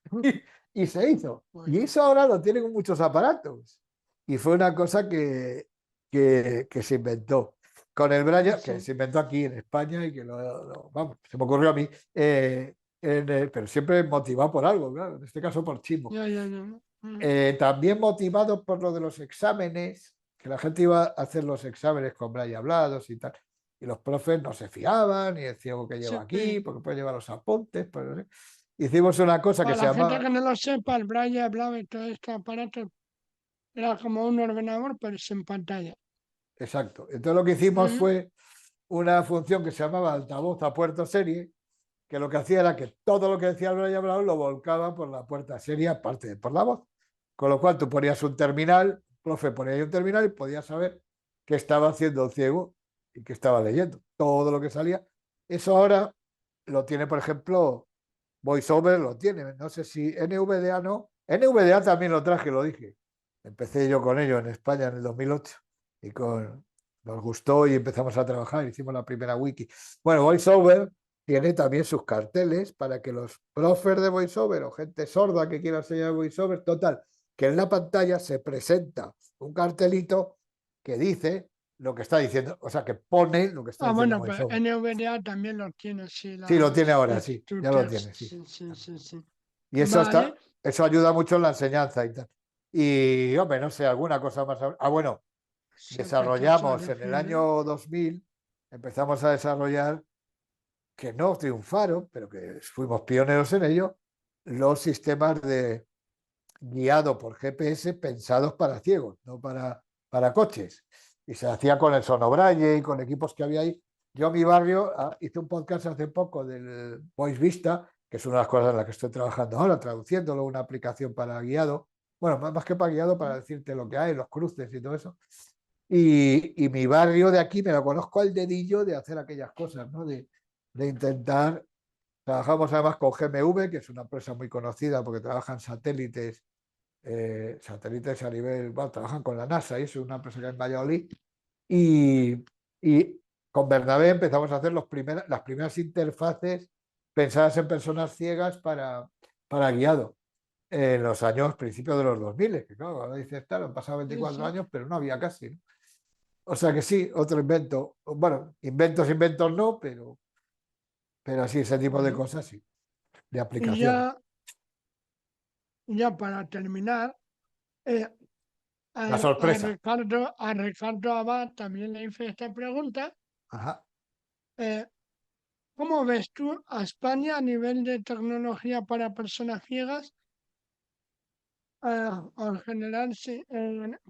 bueno. Y se hizo. Y eso ahora lo tienen con muchos aparatos. Y fue una cosa que se inventó. Con el Braille, que se inventó aquí en España y que vamos, se me ocurrió a mí. Pero siempre motivado por algo, claro, en este caso por Chimo. También motivado por lo de los exámenes, que la gente iba a hacer los exámenes con Braille hablados y tal, y los profes no se fiaban y decían que lleva aquí, porque puede llevar los apuntes. Pues no sé. Hicimos una cosa que Para se la gente llamaba. que no lo sepa, el Braille hablaba y todo este aparato era como un ordenador, pero sin pantalla. Exacto. Entonces lo que hicimos fue una función que se llamaba altavoz a puerto serie, que lo que hacía era que todo lo que decía el Braille hablado lo volcaba por la puerta serie, aparte de por la voz. Con lo cual tú ponías un terminal, el profe ponía ahí un terminal y podías saber qué estaba haciendo el ciego y qué estaba leyendo. Todo lo que salía. Eso ahora lo tiene, por ejemplo, VoiceOver lo tiene. No sé si NVDA no. NVDA también lo traje, lo dije. Empecé yo con ello en España en el 2008 y nos gustó y empezamos a trabajar. Hicimos la primera wiki. Bueno, VoiceOver tiene también sus carteles para que los profes de VoiceOver o gente sorda que quiera enseñar VoiceOver, total, que en la pantalla se presenta un cartelito que dice lo que está diciendo, o sea, que pone lo que está diciendo Bueno, pero VoiceOver. NVDA también lo tiene, sí, Sí, lo tiene ahora, Speech sí, to ya lo Text, tiene, sí. sí. Y Vale. eso ayuda mucho en la enseñanza y tal. Y, hombre, no sé, alguna cosa más. Bueno, desarrollamos en el año 2000, empezamos a desarrollar, que no triunfaron, pero que fuimos pioneros en ello, los sistemas de guiado por GPS pensados para ciegos, no para coches. Y se hacía con el Sonobraille y con equipos que había ahí. Yo en mi barrio hice un podcast hace poco del Voice Vista, que es una de las cosas en las que estoy trabajando ahora, traduciéndolo, una aplicación para guiado. Bueno, más que para guiado, para decirte lo que hay, los cruces y todo eso. Y mi barrio de aquí me lo conozco al dedillo de hacer aquellas cosas, ¿no? De intentar. Trabajamos además con GMV, que es una empresa muy conocida porque trabajan satélites a nivel, bueno, trabajan con la NASA y eso es una empresa que hay en Valladolid. Y con Bernabé empezamos a hacer las primeras interfaces pensadas en personas ciegas para guiado en los años, principios de los 2000, que claro, ahora dices, claro, han pasado 24 años, pero no había casi, ¿no? O sea que sí, otro invento. Bueno, inventos no, pero sí, ese tipo de cosas sí, de Y aplicaciones. ya para terminar, La sorpresa. a Ricardo Abad también le hice esta pregunta. Ajá. ¿Cómo ves tú a España a nivel de tecnología para personas ciegas? En general, sí,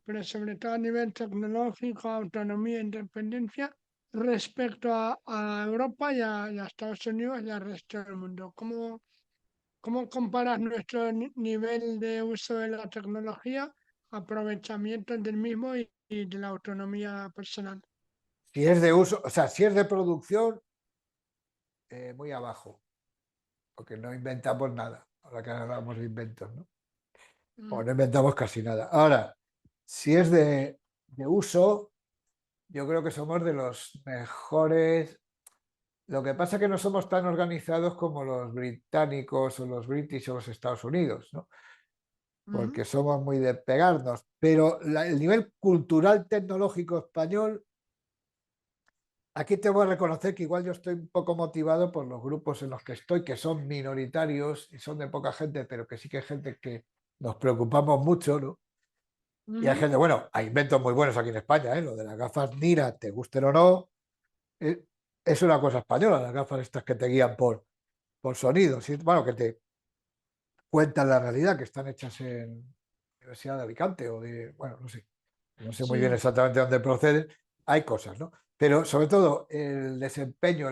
pero sobre todo a nivel tecnológico, autonomía e independencia, respecto a Europa y a Estados Unidos y al resto del mundo. ¿Cómo comparas nuestro nivel de uso de la tecnología, aprovechamiento del mismo y de la autonomía personal? Si es de uso, o sea, si es de producción, muy abajo, porque no inventamos nada. Ahora que hablamos de inventos, ¿no? O no inventamos casi nada. Ahora, si es de uso, yo creo que somos de los mejores, Lo que pasa es que no somos tan organizados como los británicos o los british o los Estados Unidos, ¿no? Porque somos muy de pegarnos. Pero el nivel cultural tecnológico español, aquí te voy a reconocer que igual yo estoy un poco motivado por los grupos en los que estoy, que son minoritarios y son de poca gente, pero que sí que hay gente que nos preocupamos mucho, ¿no? Y hay gente, bueno, hay inventos muy buenos aquí en España, ¿eh? Lo de las gafas Nira, te gusten o no, eh, es una cosa española, las gafas estas que te guían por sonidos, ¿sí? Bueno, que te cuentan la realidad, que están hechas en la Universidad de Alicante o de, bueno, no sé muy bien Sí, exactamente dónde proceden, hay cosas, ¿no? Pero sobre todo el desempeño,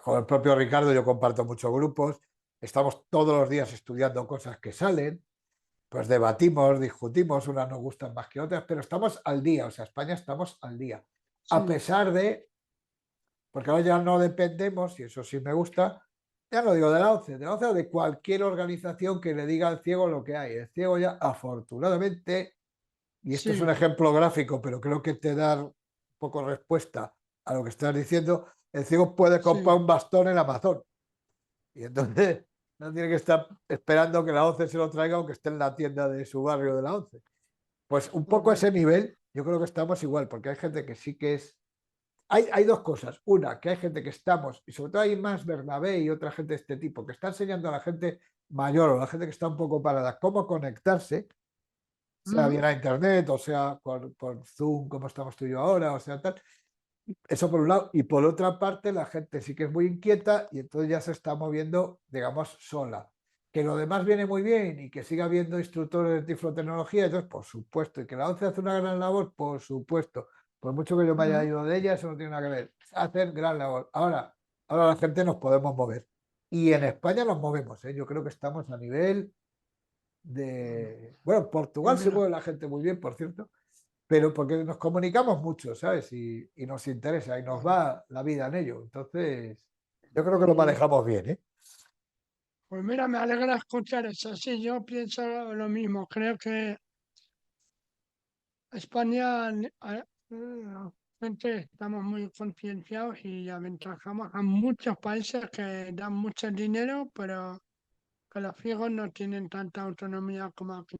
con el propio Ricardo yo comparto muchos grupos, estamos todos los días estudiando cosas que salen, pues debatimos, discutimos, unas nos gustan más que otras, pero estamos al día, o sea, España estamos al día. A sí, pesar de, porque ahora ya no dependemos, y eso sí me gusta, ya no digo de la ONCE, de la ONCE o de cualquier organización que le diga al ciego lo que hay. El ciego ya, afortunadamente, y esto es un sí, ejemplo gráfico, pero creo que te da un poco respuesta a lo que estás diciendo, el ciego puede comprar sí, un bastón en Amazon. Y entonces no tiene que estar esperando que la ONCE se lo traiga aunque esté en la tienda de su barrio de la ONCE. Pues un poco a ese correcto. nivel, yo creo que estamos igual, porque hay gente que sí que es. Hay dos cosas. Una, que hay gente que estamos, y sobre todo hay más Bernabé y otra gente de este tipo, que está enseñando a la gente mayor o a la gente que está un poco parada cómo conectarse, sea bien a internet, o sea por Zoom, como estamos tú y yo ahora, o sea tal. Eso por un lado. Y por otra parte, la gente sí que es muy inquieta y entonces ya se está moviendo, digamos, sola. Que lo demás viene muy bien y que siga habiendo instructores de tiflotecnología, entonces, por supuesto. Y que la ONCE hace una gran labor, por supuesto. Por mucho que yo me haya ido de ella, eso no tiene nada que ver. Hacen gran labor. Ahora la gente nos podemos mover. Y en España nos movemos, ¿eh? Yo creo que estamos a nivel de. Bueno, en Pues Portugal se mira, mueve la gente muy bien, por cierto, pero porque nos comunicamos mucho, ¿sabes? Y nos interesa y nos claro. va la vida en ello. Entonces, yo creo que lo Y manejamos bien, ¿eh? pues mira, me alegra escuchar eso. Sí, yo pienso lo mismo. Creo que España, gente, estamos muy concienciados y aventajamos a muchos países que dan mucho dinero, pero que los ciegos no tienen tanta autonomía como aquí.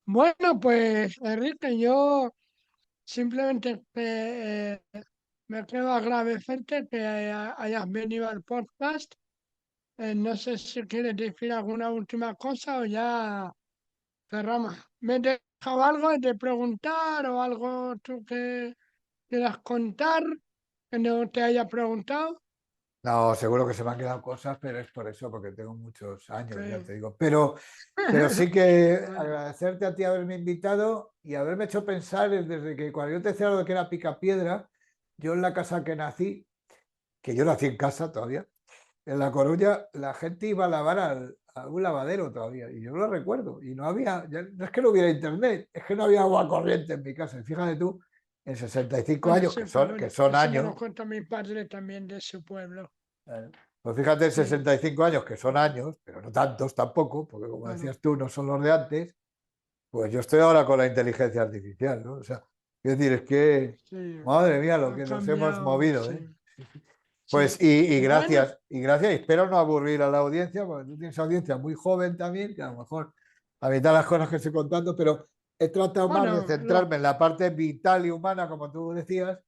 Bueno, pues Enrique, yo simplemente me quiero agradecerte que hayas venido al podcast. No sé si quieres decir alguna última cosa o ya cerramos. ¿Me he dejado algo de preguntar o algo tú que quieras contar que no te haya preguntado? No, seguro que se me han quedado cosas, pero es por eso, porque tengo muchos Ok. años, ya te digo. Pero sí que Bueno, agradecerte a ti haberme invitado y haberme hecho pensar desde que cuando yo te decía lo de que era Picapiedra, yo en la casa que nací, que yo nací en casa todavía, en La Coruña, la gente iba a lavar a un lavadero todavía, y yo lo recuerdo, y no había, no es que no hubiera internet, es que no había agua corriente en mi casa, y fíjate tú, en 65 bueno, años, sí, que pues son, que bueno, son eso me lo años, cuenta mi padre también de su pueblo. pues fíjate, en Sí, 65 años, que son años, pero no tantos tampoco, porque como claro, decías tú, no son los de antes, pues yo estoy ahora con la inteligencia artificial, ¿no? O sea, quiero decir, es que, sí, madre mía, lo ha que nos hemos cambiado, movido, sí, ¿eh? sí. Pues y Bueno, gracias, y espero no aburrir a la audiencia, porque tú tienes audiencia muy joven también, que a lo mejor a mitad de las cosas que estoy contando, pero he tratado más de bueno, centrarme en la parte vital y humana, como tú decías,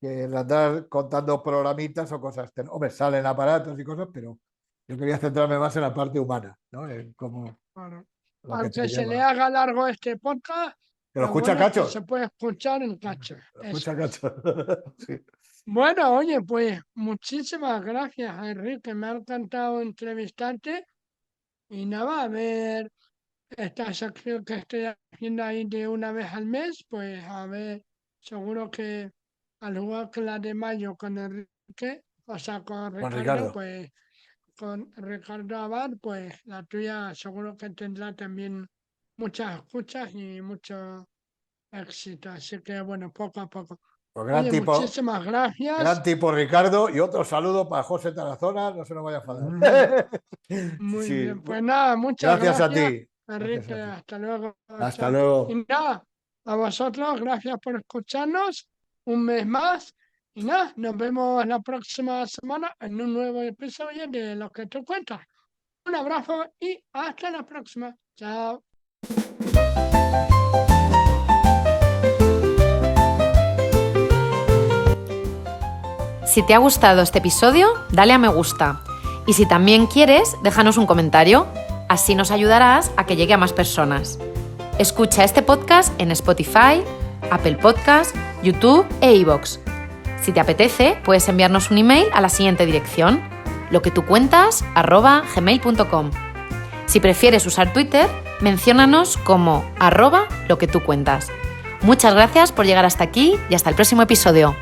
que en andar contando programitas o cosas. Hombre, salen aparatos y cosas, pero yo quería centrarme más en la parte humana, ¿no? En cómo bueno, lo que te aunque se le lleva. haga largo este podcast, Que lo lo escucha bueno es que Cacho, se puede escuchar en cacho. lo Eso escucha es. Cacho. Sí. Bueno, oye, pues muchísimas gracias, Enrique. Me ha encantado entrevistarte. Y nada, a ver esta sección que estoy haciendo ahí de una vez al mes, pues a ver, seguro que al igual que la de mayo con Enrique, o sea, con Con Ricardo, Ricardo. pues con Ricardo Abad, pues la tuya seguro que tendrá también muchas escuchas y mucho éxito. Así que bueno, poco a poco. Pues Oye, muchísimas gran gracias. tipo Ricardo, y otro saludo para José Tarazona, no se nos vaya a enfadar. Muy Sí, bien, pues nada, muchas gracias a gracias, ti. Gracias Enrique. a ti. Hasta luego. Hasta Chao. luego. Y nada, a vosotros, gracias por escucharnos un mes más. Y nada, nos vemos la próxima semana en un nuevo episodio de Lo que tú cuentas. Un abrazo y hasta la próxima. Chao. Si te ha gustado este episodio, dale a me gusta. Y si también quieres, déjanos un comentario. Así nos ayudarás a que llegue a más personas. Escucha este podcast en Spotify, Apple Podcast, YouTube e iVoox. Si te apetece, puedes enviarnos un email a la siguiente dirección: loquetucuentas@gmail.com. Si prefieres usar Twitter, menciónanos como @loquetucuentas. Muchas gracias por llegar hasta aquí y hasta el próximo episodio.